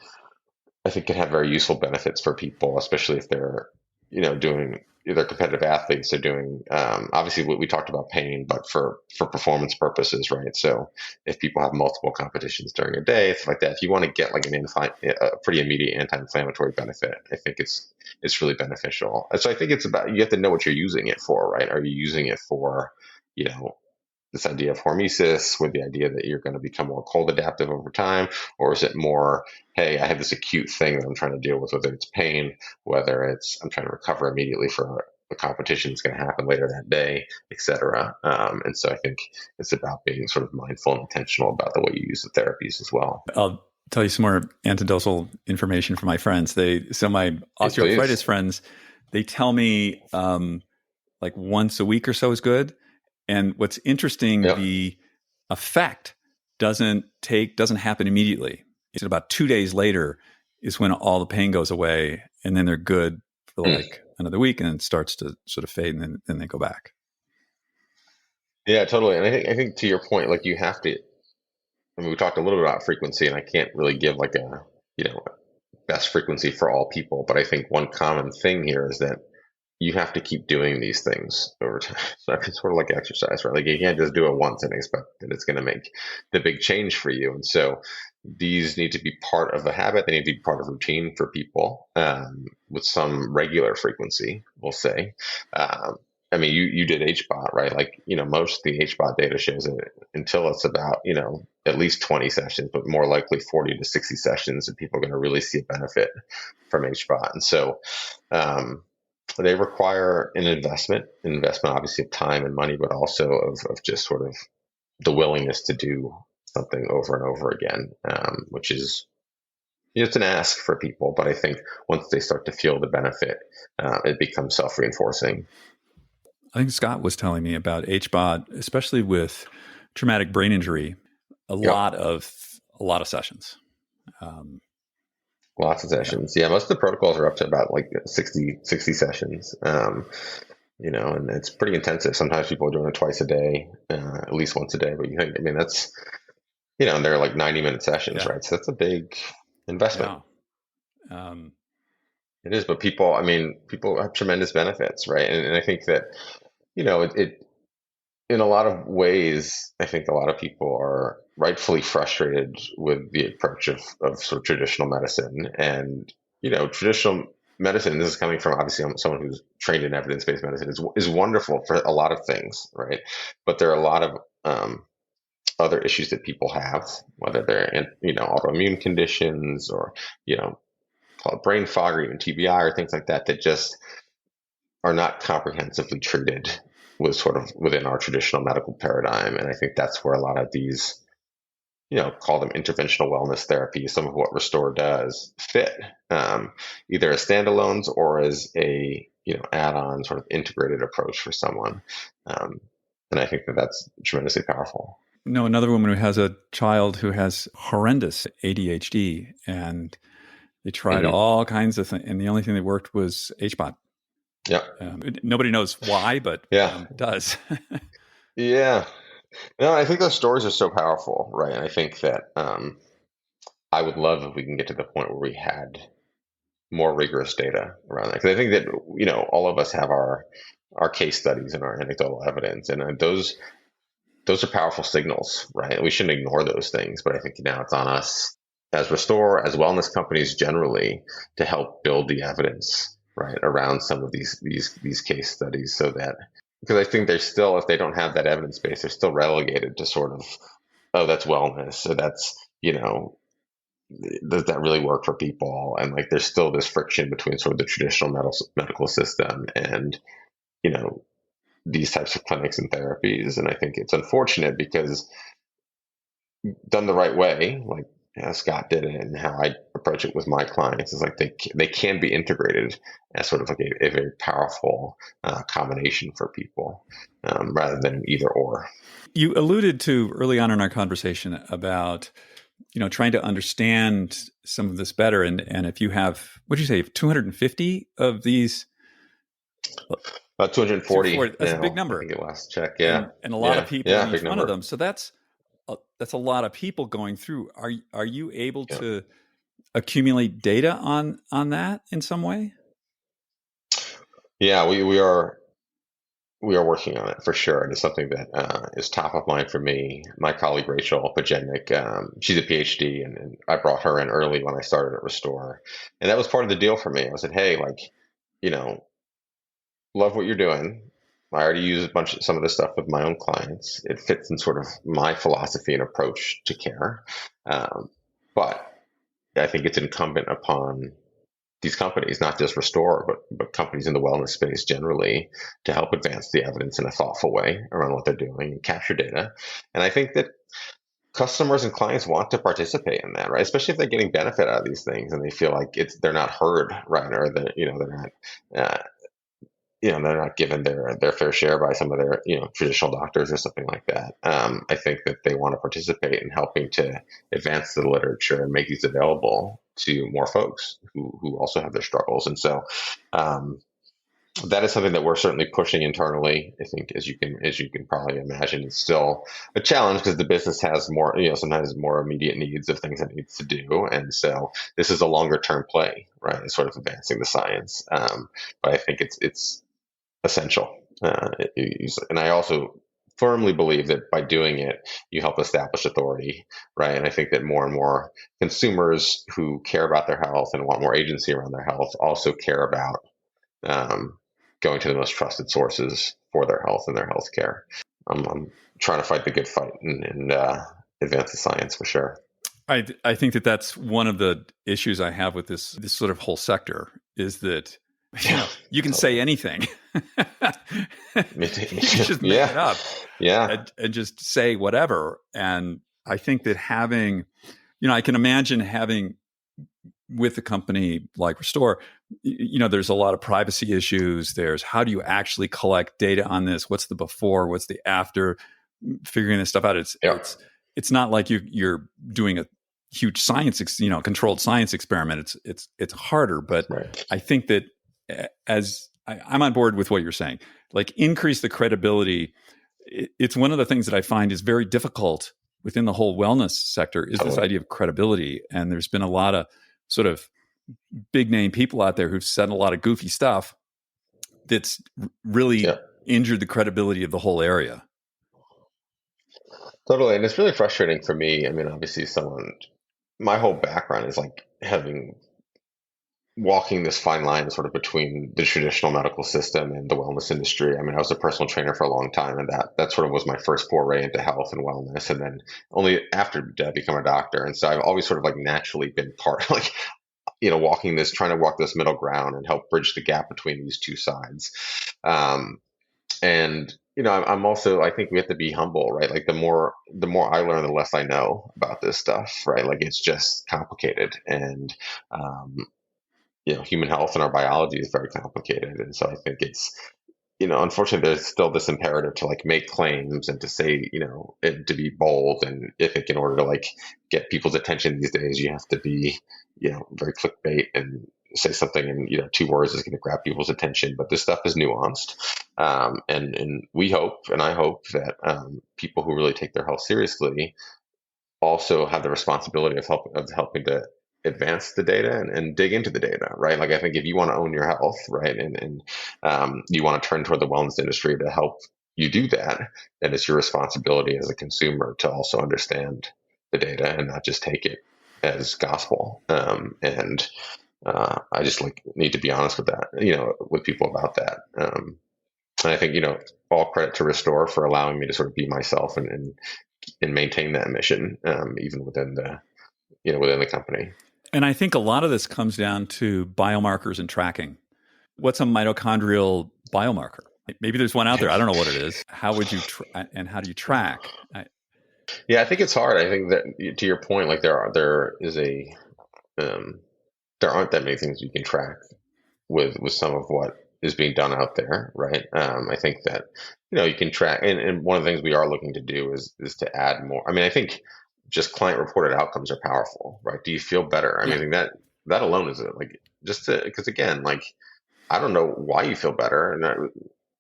I think can have very useful benefits for people, especially if they're, doing either competitive athletes or doing, obviously we talked about pain, but for performance purposes, right? So if people have multiple competitions during a day, stuff like that, if you want to get like a pretty immediate anti-inflammatory benefit, I think it's really beneficial. And so I think it's about, you have to know what you're using it for, right? Are you using it for, you know, this idea of hormesis with the idea that you're going to become more cold adaptive over time? Or is it more, hey, I have this acute thing that I'm trying to deal with, whether it's pain, whether it's I'm trying to recover immediately for a competition that's going to happen later that day, et cetera. And so I think it's about being sort of mindful and intentional about the way you use the therapies as well. I'll tell you some more anecdotal information from my friends. So my osteoarthritis friends, they tell me like once a week or so is good. And what's interesting, Yep. the effect doesn't happen immediately. It's about 2 days later is when all the pain goes away, and then they're good for like another week, and then it starts to sort of fade, and then they go back. Yeah, totally. And I think to your point, like you have to. I mean, we talked a little bit about frequency, and I can't really give like a best frequency for all people, but I think one common thing here is that you have to keep doing these things over time. So it's sort of like exercise, right? Like you can't just do it once and expect that it's going to make the big change for you. And so these need to be part of a habit. They need to be part of routine for people with some regular frequency, we'll say. I mean, you did HBOT, right? Like, most of the HBOT data shows that until it's about, at least 20 sessions, but more likely 40 to 60 sessions, that people are going to really see a benefit from HBOT. And so, they require an investment obviously of time and money, but also of just sort of the willingness to do something over and over again, which is, it's an ask for people. But I think once they start to feel the benefit, it becomes self-reinforcing. I think Scott was telling me about HBOT, especially with traumatic brain injury, a lot of sessions. Lots of sessions. Yeah, most of the protocols are up to about like 60 sessions. And it's pretty intensive. Sometimes people are doing it twice a day, at least once a day. But I mean, that's, and they're like 90-minute sessions, right? So that's a big investment. Yeah. It is, but people have tremendous benefits, right? And I think that, in a lot of ways, I think a lot of people are rightfully frustrated with the approach of sort of traditional medicine. And, traditional medicine, this is coming from obviously someone who's trained in evidence-based medicine, is wonderful for a lot of things, right? But there are a lot of other issues that people have, whether they're in, autoimmune conditions or, call it brain fog or even TBI or things like that, that just are not comprehensively treated with sort of within our traditional medical paradigm. And I think that's where a lot of these, call them interventional wellness therapies, some of what Restore does fit, either as standalones or as a, add-on sort of integrated approach for someone. And I think that that's tremendously powerful. Another woman who has a child who has horrendous ADHD, and they tried all kinds of things, and the only thing that worked was HBOT. Yeah. Nobody knows why, but it does. Yeah. No, I think those stories are so powerful, right? And I think that I would love if we can get to the point where we had more rigorous data around that. Because I think that, all of us have our case studies and our anecdotal evidence, and those are powerful signals, right? We shouldn't ignore those things, but I think now it's on us as Restore, as wellness companies generally, to help build the evidence, right, around some of these case studies, so that, because I think they're still, if they don't have that evidence base, they're still relegated to sort of, oh, that's wellness, so that's, does that really work for people? And like, there's still this friction between sort of the traditional medical system and, these types of clinics and therapies. And I think it's unfortunate because done the right way, like Scott did it, and how I approach it with my clients is like they can be integrated as sort of like a very powerful combination for people, rather than either or. You alluded to early on in our conversation about, trying to understand some of this better. And if you have, what did you say, 250 of these? About 240. That's a big number. I think it last check. Yeah. And a lot of people in each one of them. So that's a lot of people going through. Are you able to accumulate data on that in some way? Yeah, we are working on it for sure. And it's something that is top of mind for me. My colleague, Rachel Pajenik, she's a PhD, and I brought her in early when I started at Restore. And that was part of the deal for me. I said, hey, like, love what you're doing. I already use some of this stuff with my own clients. It fits in sort of my philosophy and approach to care. But I think it's incumbent upon these companies, not just Restore, but companies in the wellness space generally, to help advance the evidence in a thoughtful way around what they're doing and capture data. And I think that customers and clients want to participate in that, right? Especially if they're getting benefit out of these things and they feel like they're not heard, right? Or that, they're not, they're not given their fair share by some of their, traditional doctors or something like that. I think that they want to participate in helping to advance the literature and make these available to more folks who also have their struggles. And so, that is something that we're certainly pushing internally. I think, as you can probably imagine, it's still a challenge because the business has more, sometimes more immediate needs of things it needs to do. And so this is a longer term play, right? It's sort of advancing the science. But I think it's essential. And I also firmly believe that by doing it, you help establish authority, right? And I think that more and more consumers who care about their health and want more agency around their health also care about going to the most trusted sources for their health and their health care. I'm trying to fight the good fight and advance the science for sure. I think that that's one of the issues I have with this sort of whole sector is that you can say anything. You just make it up. Yeah. And just say whatever. And I think that having, I can imagine having with a company like Restore, there's a lot of privacy issues. There's how do you actually collect data on this? What's the before? What's the after? Figuring this stuff out. It's not like you're doing a huge science, controlled science experiment. It's harder, but right. I think that as I'm on board with what you're saying, like increase the credibility. It's one of the things that I find is very difficult within the whole wellness sector is this idea of credibility. And there's been a lot of sort of big name people out there who've said a lot of goofy stuff that's really injured the credibility of the whole area. Totally. And it's really frustrating for me. I mean, obviously, my whole background is like having walking this fine line sort of between the traditional medical system and the wellness industry. I mean, I was a personal trainer for a long time, and that sort of was my first foray into health and wellness. And then only after did I become a doctor. And so I've always sort of like naturally been part, like, trying to walk this middle ground and help bridge the gap between these two sides. Um, and I'm also, I think we have to be humble, right? Like the more I learn, the less I know about this stuff, right? Like it's just complicated, and um, human health and our biology is very complicated. And so I think it's, unfortunately, there's still this imperative to like make claims and to say, to be bold. And I think in order to like get people's attention these days, you have to be, very clickbait and say something in, 2 words is going to grab people's attention. But this stuff is nuanced. And we hope, and I hope that people who really take their health seriously also have the responsibility of helping to advance the data and dig into the data, right? Like I think if you want to own your health, right, and you want to turn toward the wellness industry to help you do that, then it's your responsibility as a consumer to also understand the data and not just take it as gospel. And I just like need to be honest with that, with people about that. And I think, all credit to Restore for allowing me to sort of be myself and maintain that mission, even within the company. And I think a lot of this comes down to biomarkers and tracking. What's a mitochondrial biomarker? Maybe there's one out there. I don't know what it is. How would you and how do you track? Yeah, I think it's hard. I think that to your point, like um, there aren't that many things you can track with some of what is being done out there, right? I think that you can track, and one of the things we are looking to do is to add more. I mean, I think just client reported outcomes are powerful, right? Do you feel better? I mean, Yeah. I think that alone is it. Like just because again, like I don't know why you feel better, and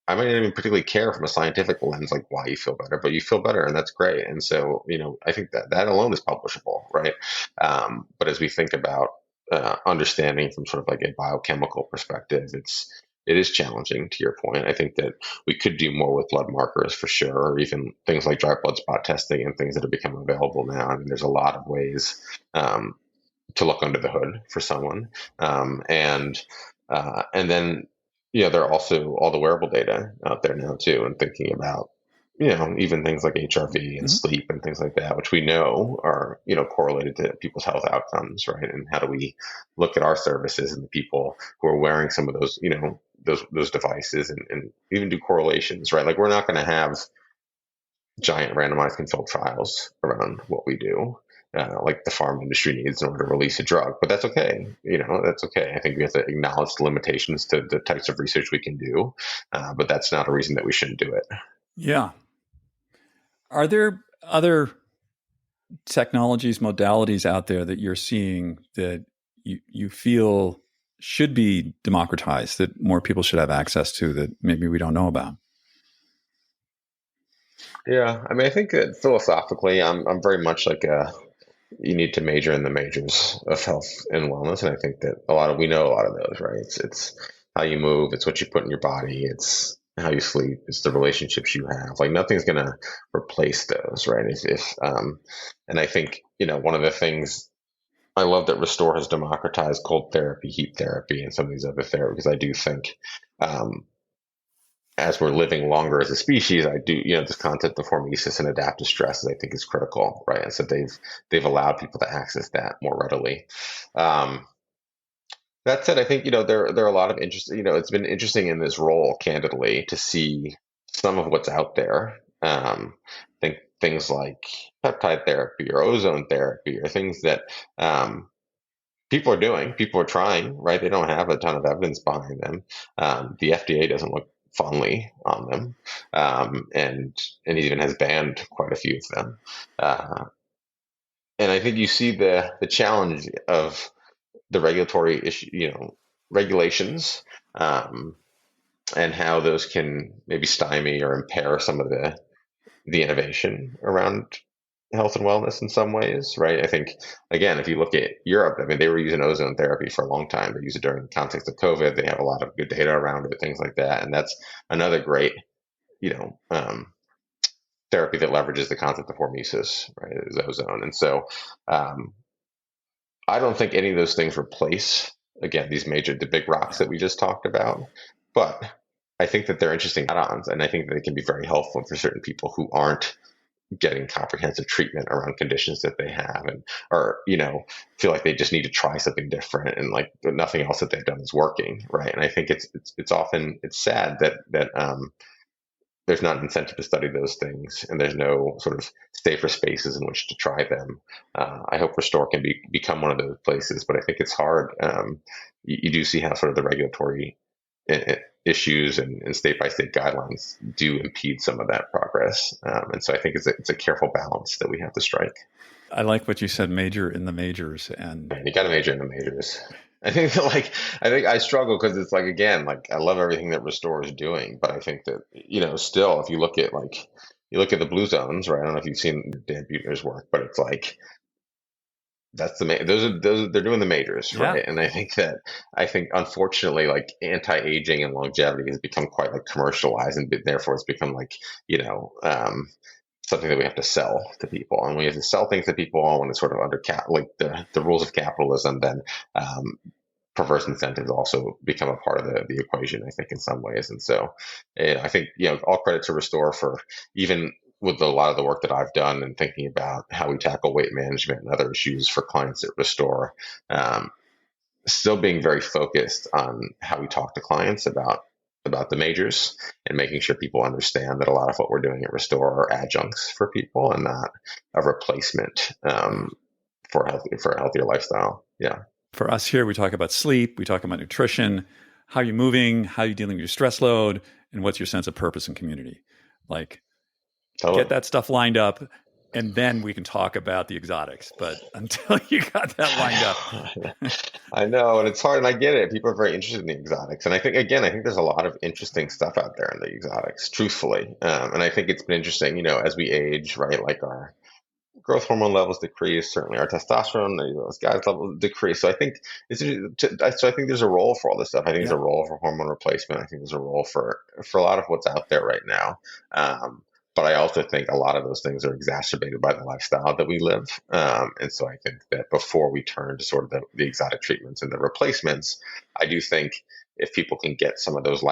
I might not even particularly care from a scientific lens, like why you feel better, but you feel better, and that's great. And so, I think that alone is publishable, right? But as we think about understanding from sort of like a biochemical perspective, it is challenging. To your point, I think that we could do more with blood markers for sure, or even things like dry blood spot testing and things that have become available now. I mean, there's a lot of ways to look under the hood for someone, and then there are also all the wearable data out there now too, and thinking about even things like HRV and Mm-hmm. sleep and things like that, which we know are correlated to people's health outcomes, right? And how do we look at our services and the people who are wearing some of those those devices and even do correlations, right? Like we're not going to have giant randomized controlled trials around what we do, like the pharma industry needs in order to release a drug. But that's okay. That's okay. I think we have to acknowledge the limitations to the types of research we can do, but that's not a reason that we shouldn't do it. Yeah. Are there other technologies, modalities out there that you're seeing that you feel should be democratized, that more people should have access to, that maybe we don't know about? Yeah, I mean, I think that philosophically, I'm very much like you need to major in the majors of health and wellness, and I think that we know a lot of those, right? It's how you move, it's what you put in your body, it's how you sleep, it's the relationships you have. Like nothing's gonna replace those, right? And I think one of the things I love that Restore has democratized cold therapy, heat therapy, and some of these other therapies, because I do think. As we're living longer as a species, I do, this concept of hormesis and adaptive stress, I think is critical, right? And so they've allowed people to access that more readily. Um, that said, I think there are a lot of interest. It's been interesting in this role, candidly, to see some of what's out there. Think things like peptide therapy or ozone therapy or things that people are doing, people are trying, right? They don't have a ton of evidence behind them. The FDA doesn't look fondly on them, and even has banned quite a few of them. Uh, and I think you see the challenge of the regulatory issue, regulations, and how those can maybe stymie or impair some of the innovation around health and wellness in some ways, right? I think, again, if you look at Europe, I mean, they were using ozone therapy for a long time. They use it during the context of COVID. They have a lot of good data around it, things like that. And that's another great, you know, um, therapy that leverages the concept of hormesis, right, is ozone. And so I don't think any of those things replace, again, the big rocks that we just talked about. But I think that they're interesting add-ons, and I think that they can be very helpful for certain people who aren't getting comprehensive treatment around conditions that they have, and or feel like they just need to try something different, and like nothing else that they've done is working, right? And I think it's often sad that there's not an incentive to study those things, and there's no sort of safer spaces in which to try them. I hope Restore can become one of those places, but I think it's hard. You do see how sort of the regulatory issues and state-by-state guidelines do impede some of that progress. And so I think it's a careful balance that we have to strike. I like what you said, major in the majors. And you got to major in the majors. I think I struggle because it's like, again, like I love everything that Restore is doing, but I think that, still, if you look at the blue zones, right? I don't know if you've seen Dan Buettner's work, but it's like, that's those they're doing the majors, right? Yeah. And I think unfortunately, like anti-aging and longevity has become quite like commercialized, and therefore it's become like, something that we have to sell to people. And when you have to sell things to people when it's sort of under like the rules of capitalism, then perverse incentives also become a part of the equation, I think, in some ways. And so I think, all credit to Restore for, even with a lot of the work that I've done and thinking about how we tackle weight management and other issues for clients at Restore, still being very focused on how we talk to clients about the majors, and making sure people understand that a lot of what we're doing at Restore are adjuncts for people and not a replacement for a healthier lifestyle. Yeah. For us here, we talk about sleep, we talk about nutrition, how you're moving, how you're dealing with your stress load, and what's your sense of purpose and community. Like, Totally. Get that stuff lined up, and then we can talk about the exotics. But until you got that lined up. I know, and it's hard, and I get it. People are very interested in the exotics. And I think there's a lot of interesting stuff out there in the exotics, truthfully. And I think it's been interesting, as we age, right? Like our growth hormone levels decrease, certainly our testosterone, those guys' levels decrease. So I think there's a role for all this stuff. I think there's a role for hormone replacement. I think there's a role for a lot of what's out there right now. But I also think a lot of those things are exacerbated by the lifestyle that we live. And so I think that before we turn to sort of the exotic treatments and the replacements, I do think if people can get some of those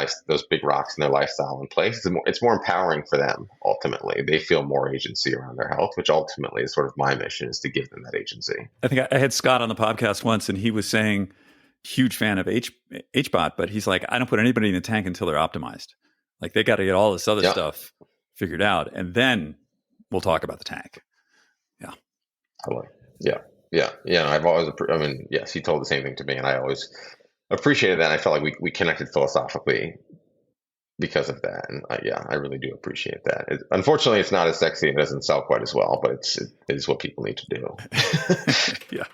big rocks in their lifestyle in place, it's more empowering for them. Ultimately, they feel more agency around their health, which ultimately is sort of my mission, is to give them that agency. I think I had Scott on the podcast once, and he was saying, huge fan of HBOT, but he's like, I don't put anybody in the tank until they're optimized. Like, they got to get all this other stuff figured out, and then we'll talk about the tank. Yeah. Totally. Yeah. I've always, yes, he told the same thing to me, and I always appreciated that. I felt like we connected philosophically because of that. And I really do appreciate that. Unfortunately, it's not as sexy and it doesn't sell quite as well, but it is what people need to do. Yeah.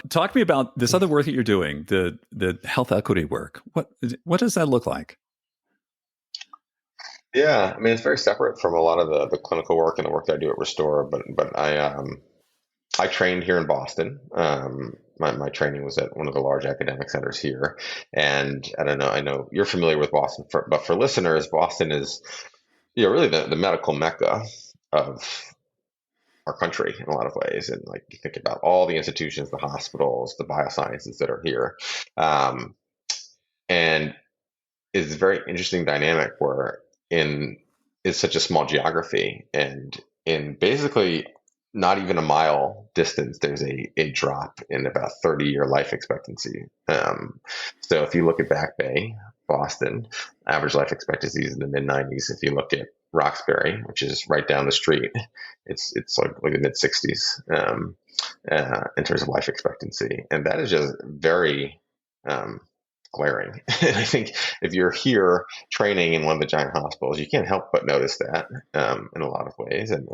Talk to me about this other work that you're doing, the health equity work. What does that look like? Yeah, it's very separate from a lot of the clinical work and the work that I do at Restore. But I trained here in Boston. My training was at one of the large academic centers here, and I don't know. I know you're familiar with Boston, but for listeners, Boston is really the medical mecca of our country in a lot of ways. And like, you think about all the institutions, the hospitals, the biosciences that are here, and it's a very interesting dynamic where it's such a small geography, and in basically not even a mile distance, there's a drop in about 30-year life expectancy. So if you look at Back Bay, Boston, average life expectancy is in the mid-90s. If you look at Roxbury, which is right down the street, it's like the mid-60s in terms of life expectancy. And that is just very glaring. And I think if you're here training in one of the giant hospitals, you can't help but notice that in a lot of ways. And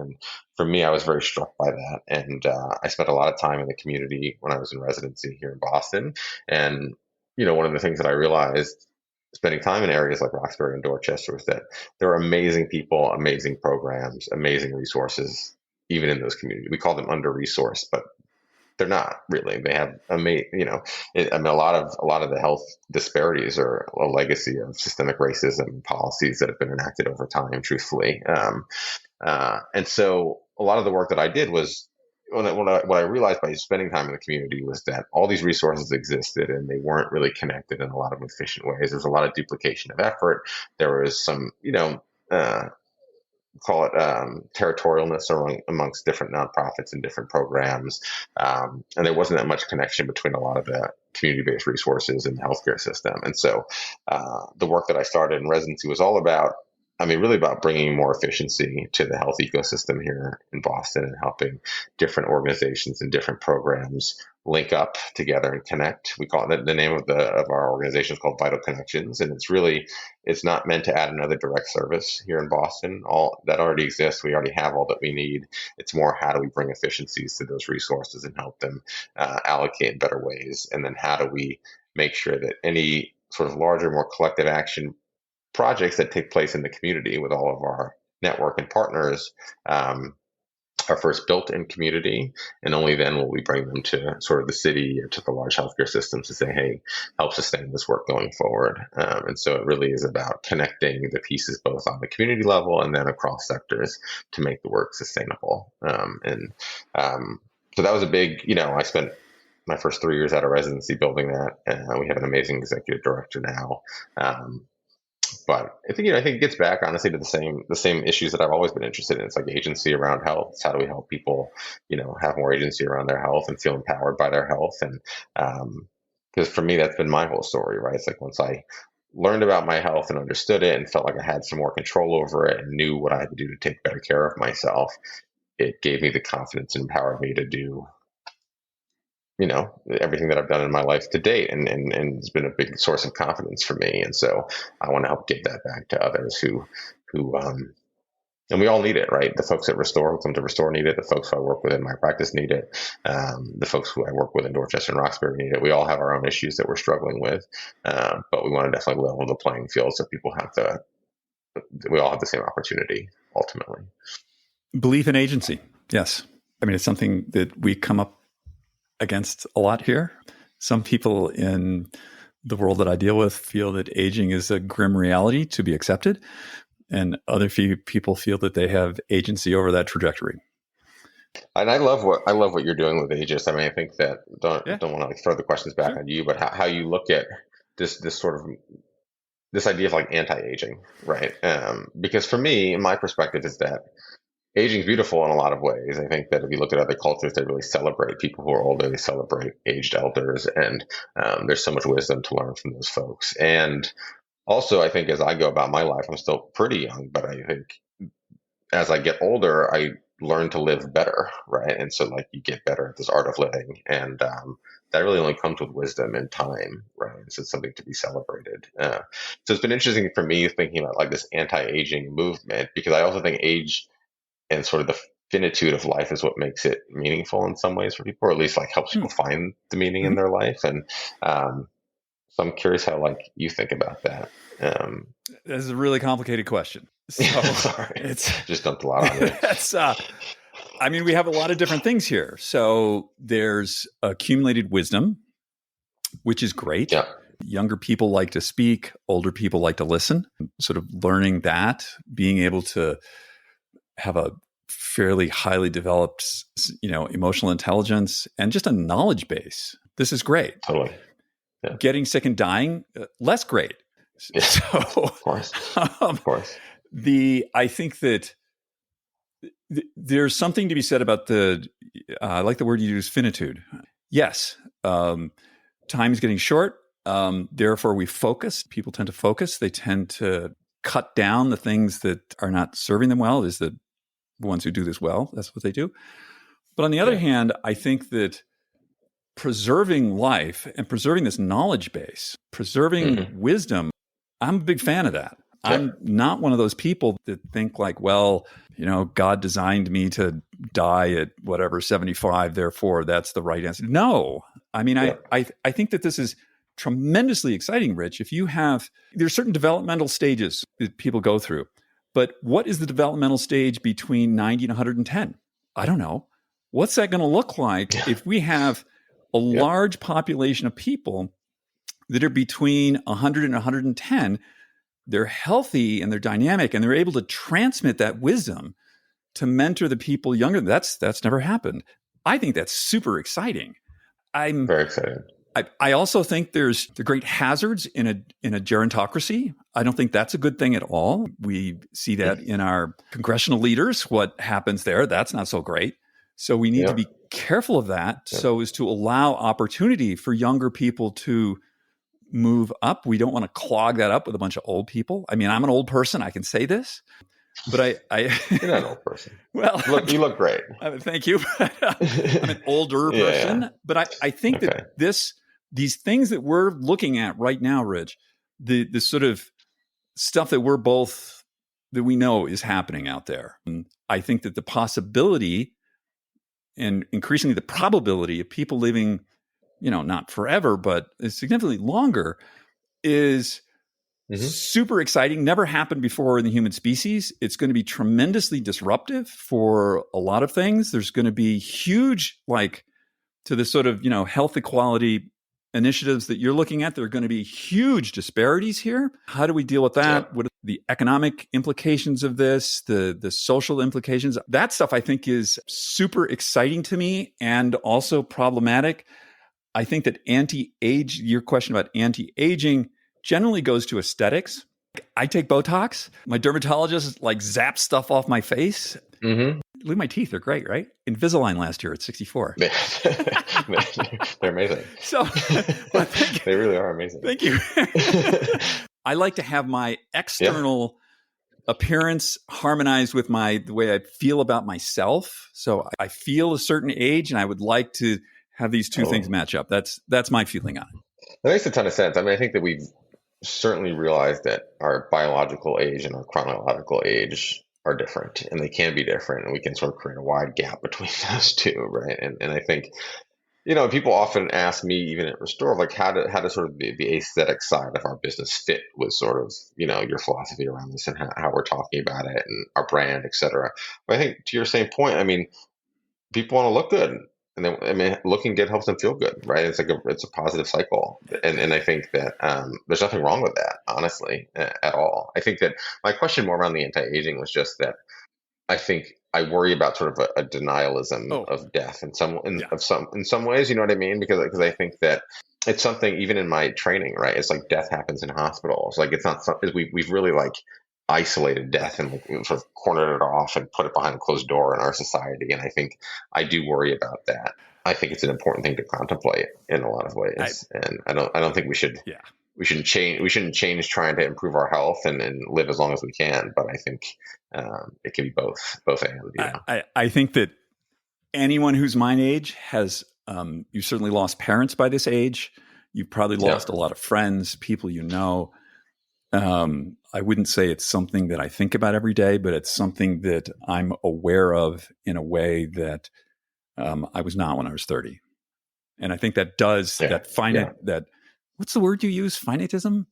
for me, I was very struck by that. And I spent a lot of time in the community when I was in residency here in Boston. And, one of the things that I realized spending time in areas like Roxbury and Dorchester was that there are amazing people, amazing programs, amazing resources, even in those communities. We call them under-resourced, but they're not really. They have a lot of the health disparities are a legacy of systemic racism and policies that have been enacted over time, truthfully. And so a lot of the work that I did was what I realized by spending time in the community was that all these resources existed and they weren't really connected in a lot of efficient ways. There's a lot of duplication of effort. There was some, call it territorialness amongst different nonprofits and different programs. And there wasn't that much connection between a lot of the community-based resources in the healthcare system. And so the work that I started in residency was all about, really about bringing more efficiency to the health ecosystem here in Boston and helping different organizations and different programs link up together and connect. We call it, the name of our organization is called Vital Connections, and it's not meant to add another direct service here in Boston. All that already exists. We already have all that we need. It's more, how do we bring efficiencies to those resources and help them allocate in better ways, and then how do we make sure that any sort of larger, more collective action projects that take place in the community with all of our network and partners are first built in community, and only then will we bring them to sort of the city or to the large healthcare systems to say, hey, help sustain this work going forward. And so it really is about connecting the pieces both on the community level and then across sectors to make the work sustainable. So that was a big, I spent my first 3 years out of residency building that. We have an amazing executive director now. But I think it gets back honestly to the same issues that I've always been interested in. It's like agency around health. It's how do we help people, have more agency around their health and feel empowered by their health. And because for me, that's been my whole story, right? It's like once I learned about my health and understood it and felt like I had some more control over it and knew what I had to do to take better care of myself, it gave me the confidence and empowered me to do everything that I've done in my life to date, and it's been a big source of confidence for me. And so I want to help give that back to others who and we all need it, right? The folks at Restore, who come to Restore, need it. The folks who I work with in my practice need it. The folks who I work with in Dorchester and Roxbury need it. We all have our own issues that we're struggling with, but we want to definitely level the playing field so we all have the same opportunity ultimately. Belief in agency. Yes. It's something that we come up against a lot here. Some people in the world that I deal with feel that aging is a grim reality to be accepted, and other people feel that they have agency over that trajectory. And I love what you're doing with Aegis. I think that don't want to throw the questions back on you, but how you look at this sort of this idea of like anti-aging, right? Because for me, my perspective is that aging is beautiful in a lot of ways. I think that if you look at other cultures, they really celebrate people who are older. They celebrate aged elders, and there's so much wisdom to learn from those folks. And also, I think as I go about my life, I'm still pretty young, but I think as I get older, I learn to live better, right? And so like you get better at this art of living, and that really only comes with wisdom and time, right? So it's something to be celebrated. So it's been interesting for me thinking about like this anti-aging movement, because I also think age and sort of the finitude of life is what makes it meaningful in some ways for people, or at least like helps people find the meaning in their life. And so I'm curious how like you think about that. This is a really complicated question. So sorry, it's just dumped a lot on it. We have a lot of different things here. So there's accumulated wisdom, which is great. Yeah. Younger people like to speak, older people like to listen. Sort of learning that, being able to have a fairly highly developed, emotional intelligence and just a knowledge base. This is great. Totally. Yeah. Getting sick and dying, less great. Yeah. So, of course. I think that there's something to be said about I like the word you use, finitude. Yes. Time is getting short. Therefore we focus. People tend to focus. They tend to cut down the things that are not serving them well. Is the ones who do this well. That's what they do. But on the other hand, I think that preserving life and preserving this knowledge base, preserving wisdom, I'm a big fan of that. Yeah. I'm not one of those people that think like, well, God designed me to die at whatever, 75, therefore that's the right answer. No. I think that this is tremendously exciting, Rich. There's certain developmental stages that people go through. But what is the developmental stage between 90 and 110? I don't know. What's that going to look like if we have a large population of people that are between 100 and 110? They're healthy and they're dynamic and they're able to transmit that wisdom to mentor the people younger. That's never happened. I think that's super exciting. I'm very excited. I also think there's the great hazards in a gerontocracy. I don't think that's a good thing at all. We see that in our congressional leaders, what happens there. That's not so great. So we need to be careful of that so as to allow opportunity for younger people to move up. We don't want to clog that up with a bunch of old people. I mean, I'm an old person. I can say this. But I You're not an old person. Well, you look great. Thank you. I'm an older person. But I think that these things that we're looking at right now, Rich, the sort of stuff that we know is happening out there. And I think that the possibility and increasingly the probability of people living, not forever, but significantly longer is super exciting. Never happened before in the human species. It's going to be tremendously disruptive for a lot of things. There's going to be huge, to the sort of, health equality initiatives that you're looking at. There are going to be huge disparities here. How do we deal with that? Yeah. What are the economic implications of this? The social implications? That stuff I think is super exciting to me and also problematic. I think that your question about anti-aging generally goes to aesthetics. I take Botox. My dermatologist zaps stuff off my face. Mm-hmm. Look at my teeth. They're great, right? Invisalign last year at 64. They're amazing. They really are amazing. Thank you. I like to have my external appearance harmonized with the way I feel about myself. So I feel a certain age and I would like to have these two things match up. That's my feeling on it. That makes a ton of sense. I mean, I think that we've certainly realized that our biological age and our chronological age are different, and they can be different, and we can sort of create a wide gap between those two, right? And I think, people often ask me, even at Restore, how to sort of the aesthetic side of our business fit with sort of, your philosophy around this and how we're talking about it and our brand, et cetera. But I think to your same point, I mean, people want to look good. And then, looking good helps them feel good, right? It's it's a positive cycle, and I think that there's nothing wrong with that, honestly, at all. I think that my question more around the anti-aging was just that I think I worry about sort of a denialism of death in some ways, you know what I mean? Because I think that it's something even in my training, right? It's like death happens in hospitals. It's not something we've really isolated death and sort of cornered it off and put it behind a closed door in our society. And I think I do worry about that. I think it's an important thing to contemplate in a lot of ways. And I don't think we shouldn't change trying to improve our health and live as long as we can. But I think it can be both and. I think that anyone who's my age has, you certainly lost parents by this age. You've probably lost a lot of friends, people you know. I wouldn't say it's something that I think about every day, but it's something that I'm aware of in a way that I was not when I was 30. And I think that that what's the word you use? Finitism?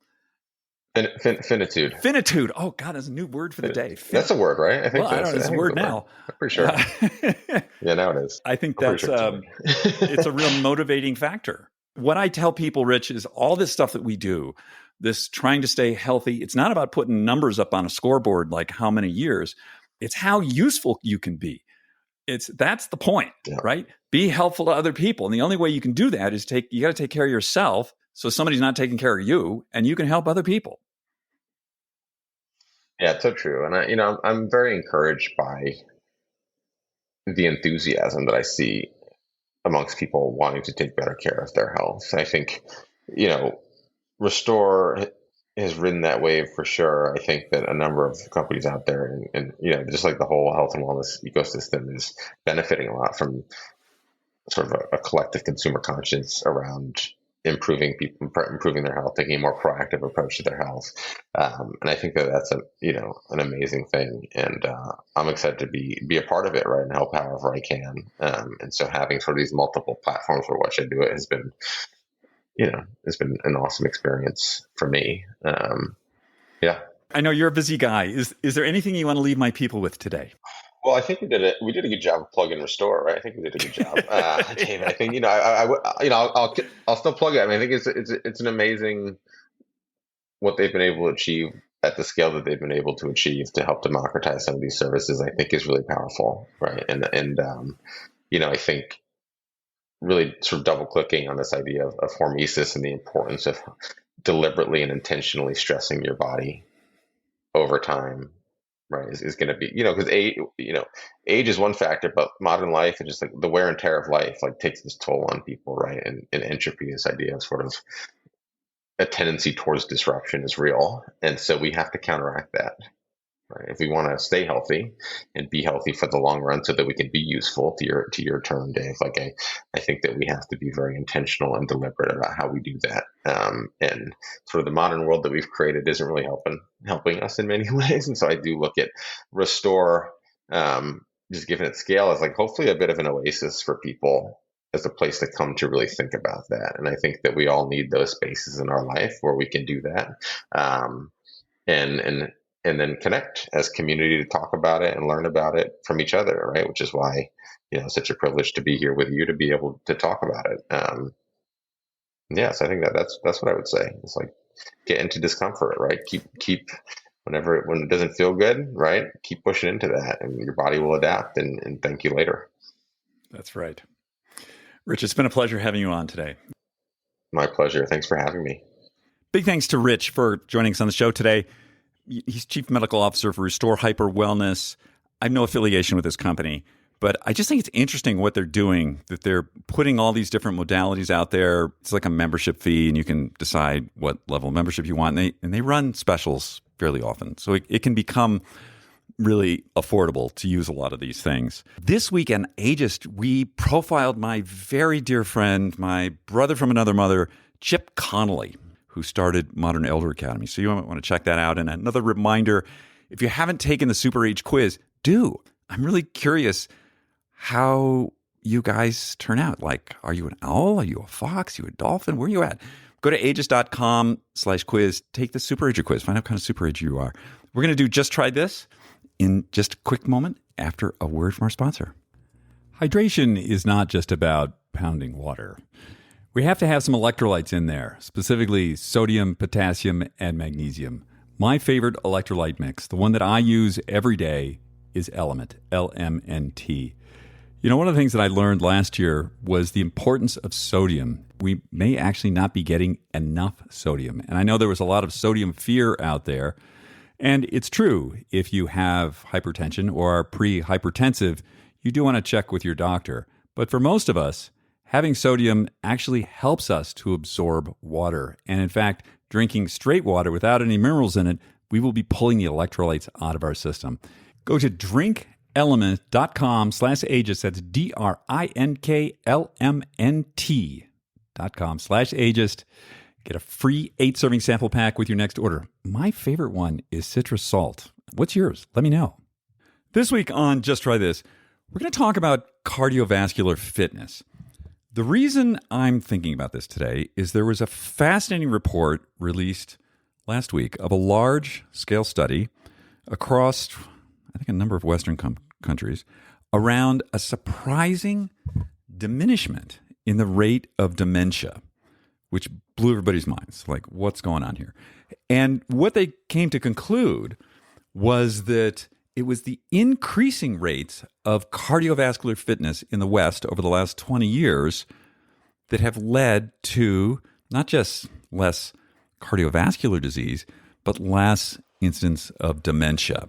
Finitude. Finitude. Oh God, that's a new word for the day. That's a word, right? I don't know. It's a word now. I'm pretty sure. Yeah, now it is. I think that's it's a real motivating factor. What I tell people, Rich, is all this stuff that we do, this trying to stay healthy, it's not about putting numbers up on a scoreboard like how many years. It's how useful you can be. That's the point, right? Be helpful to other people. And the only way you can do that is you got to take care of yourself so somebody's not taking care of you and you can help other people. Yeah, it's so true. And I'm very encouraged by the enthusiasm that I see amongst people wanting to take better care of their health. I think, Restore has ridden that wave for sure. I think that a number of companies out there and just like the whole health and wellness ecosystem is benefiting a lot from sort of a collective consumer conscience around improving their health, taking a more proactive approach to their health. And I think that that's an amazing thing. And I'm excited to be a part of it, right? And help however I can. And so having sort of these multiple platforms for which I do it has been, it's been an awesome experience for me. I know you're a busy guy. Is there anything you want to leave my people with today? Well, I think we did a good job of plug and restore, right? I think we did a good job, David. I think I'll still plug it. I mean, I think it's an amazing what they've been able to achieve at the scale that they've been able to achieve to help democratize some of these services. I think is really powerful, right? I think really sort of double clicking on this idea of hormesis and the importance of deliberately and intentionally stressing your body over time, right, is going to be, because age is one factor, but modern life and just like the wear and tear of life, like takes this toll on people, right? And entropy, this idea of sort of a tendency towards disruption is real. And so we have to counteract that. Right. If we want to stay healthy and be healthy for the long run so that we can be useful to your term, Dave, I think that we have to be very intentional and deliberate about how we do that. And sort of the modern world that we've created isn't really helping us in many ways. And so I do look at restore, just given its scale, as like hopefully a bit of an oasis for people, as a place to come to really think about that. And I think that we all need those spaces in our life where we can do that. And then connect as community to talk about it and learn about it from each other, right? Which is why, such a privilege to be here with you to be able to talk about it. Yes, I think that's what I would say. It's like get into discomfort, right? Keep when it doesn't feel good, right? Keep pushing into that, and your body will adapt and thank you later. That's right. Rich, it's been a pleasure having you on today. My pleasure. Thanks for having me. Big thanks to Rich for joining us on the show today. He's Chief Medical Officer for Restore Hyper Wellness. I have no affiliation with this company, but I just think it's interesting what they're doing, that they're putting all these different modalities out there. It's like a membership fee, and you can decide what level of membership you want. And they run specials fairly often. So it can become really affordable to use a lot of these things. This week on Ageist, we profiled my very dear friend, my brother from another mother, Chip Connolly, who started Modern Elder Academy. So you might want to check that out. And another reminder, if you haven't taken the Super Age quiz, do. I'm really curious how you guys turn out. Like, are you an owl? Are you a fox? Are you a dolphin? Where are you at? Go to ageist.com/quiz. Take the Super Age quiz. Find out what kind of Super Age you are. We're going to do Just Try This in just a quick moment after a word from our sponsor. Hydration is not just about pounding water. We have to have some electrolytes in there, specifically sodium, potassium, and magnesium. My favorite electrolyte mix, the one that I use every day, is Element, LMNT. One of the things that I learned last year was the importance of sodium. We may actually not be getting enough sodium. And I know there was a lot of sodium fear out there. And it's true, if you have hypertension or are pre-hypertensive, you do want to check with your doctor. But for most of us, having sodium actually helps us to absorb water. And in fact, drinking straight water without any minerals in it, we will be pulling the electrolytes out of our system. Go to drinkelement.com/ageist. That's drinklmnt.com/ageist. Get a free 8-serving sample pack with your next order. My favorite one is citrus salt. What's yours? Let me know. This week on Just Try This, we're going to talk about cardiovascular fitness. The reason I'm thinking about this today is there was a fascinating report released last week of a large-scale study across, I think, a number of Western countries around a surprising diminishment in the rate of dementia, which blew everybody's minds. Like, what's going on here? And what they came to conclude was that it was the increasing rates of cardiovascular fitness in the West over the last 20 years that have led to not just less cardiovascular disease, but less incidence of dementia.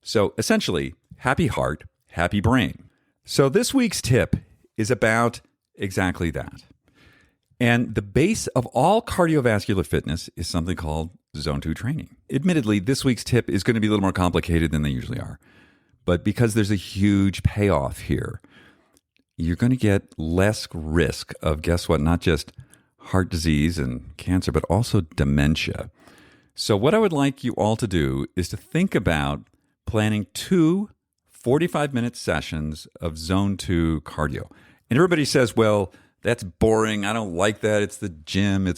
So essentially, happy heart, happy brain. So this week's tip is about exactly that. And the base of all cardiovascular fitness is something called Zone 2 training. Admittedly, this week's tip is going to be a little more complicated than they usually are. But because there's a huge payoff here, you're going to get less risk of, guess what, not just heart disease and cancer, but also dementia. So what I would like you all to do is to think about planning 2 45-minute sessions of Zone 2 cardio. And everybody says, well, that's boring. I don't like that. It's the gym.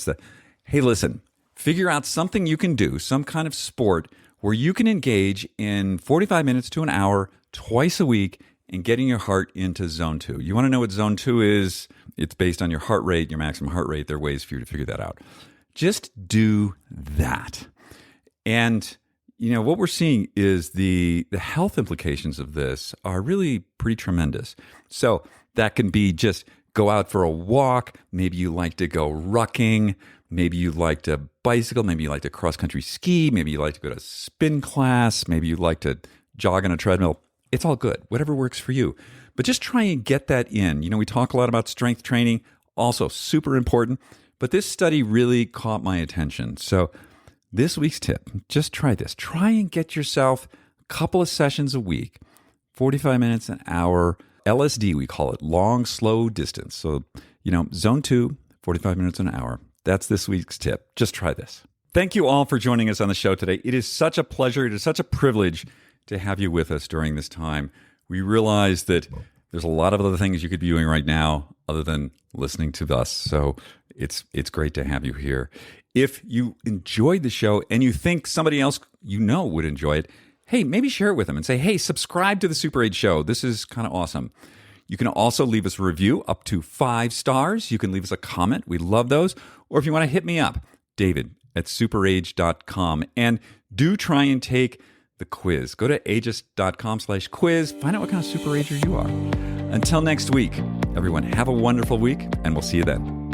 Hey, listen, figure out something you can do, some kind of sport where you can engage in 45 minutes to an hour twice a week and getting your heart into zone 2. You want to know what zone 2 is? It's based on your heart rate, your maximum heart rate. There are ways for you to figure that out. Just do that. And what we're seeing is the health implications of this are really pretty tremendous. So that can be just go out for a walk. Maybe you like to go rucking. Maybe you like to bicycle. Maybe you like to cross-country ski. Maybe you like to go to spin class. Maybe you like to jog on a treadmill. It's all good, whatever works for you. But just try and get that in. We talk a lot about strength training, also super important. But this study really caught my attention. So this week's tip, just try this. Try and get yourself a couple of sessions a week, 45 minutes, an hour. LSD, we call it, long, slow distance. So, zone 2, 45 minutes, an hour. That's this week's tip. Just try this. Thank you all for joining us on the show today. It is such a pleasure. It is such a privilege to have you with us during this time. We realize that there's a lot of other things you could be doing right now other than listening to us. So it's great to have you here. If you enjoyed the show and you think somebody else would enjoy it, hey, maybe share it with them and say, hey, subscribe to the Super Age Show. This is kind of awesome. You can also leave us a review up to 5 stars. You can leave us a comment. We love those. Or if you want to hit me up, david@superage.com. And do try and take the quiz. Go to ageist.com/quiz. Find out what kind of super ager you are. Until next week, everyone, have a wonderful week, and we'll see you then.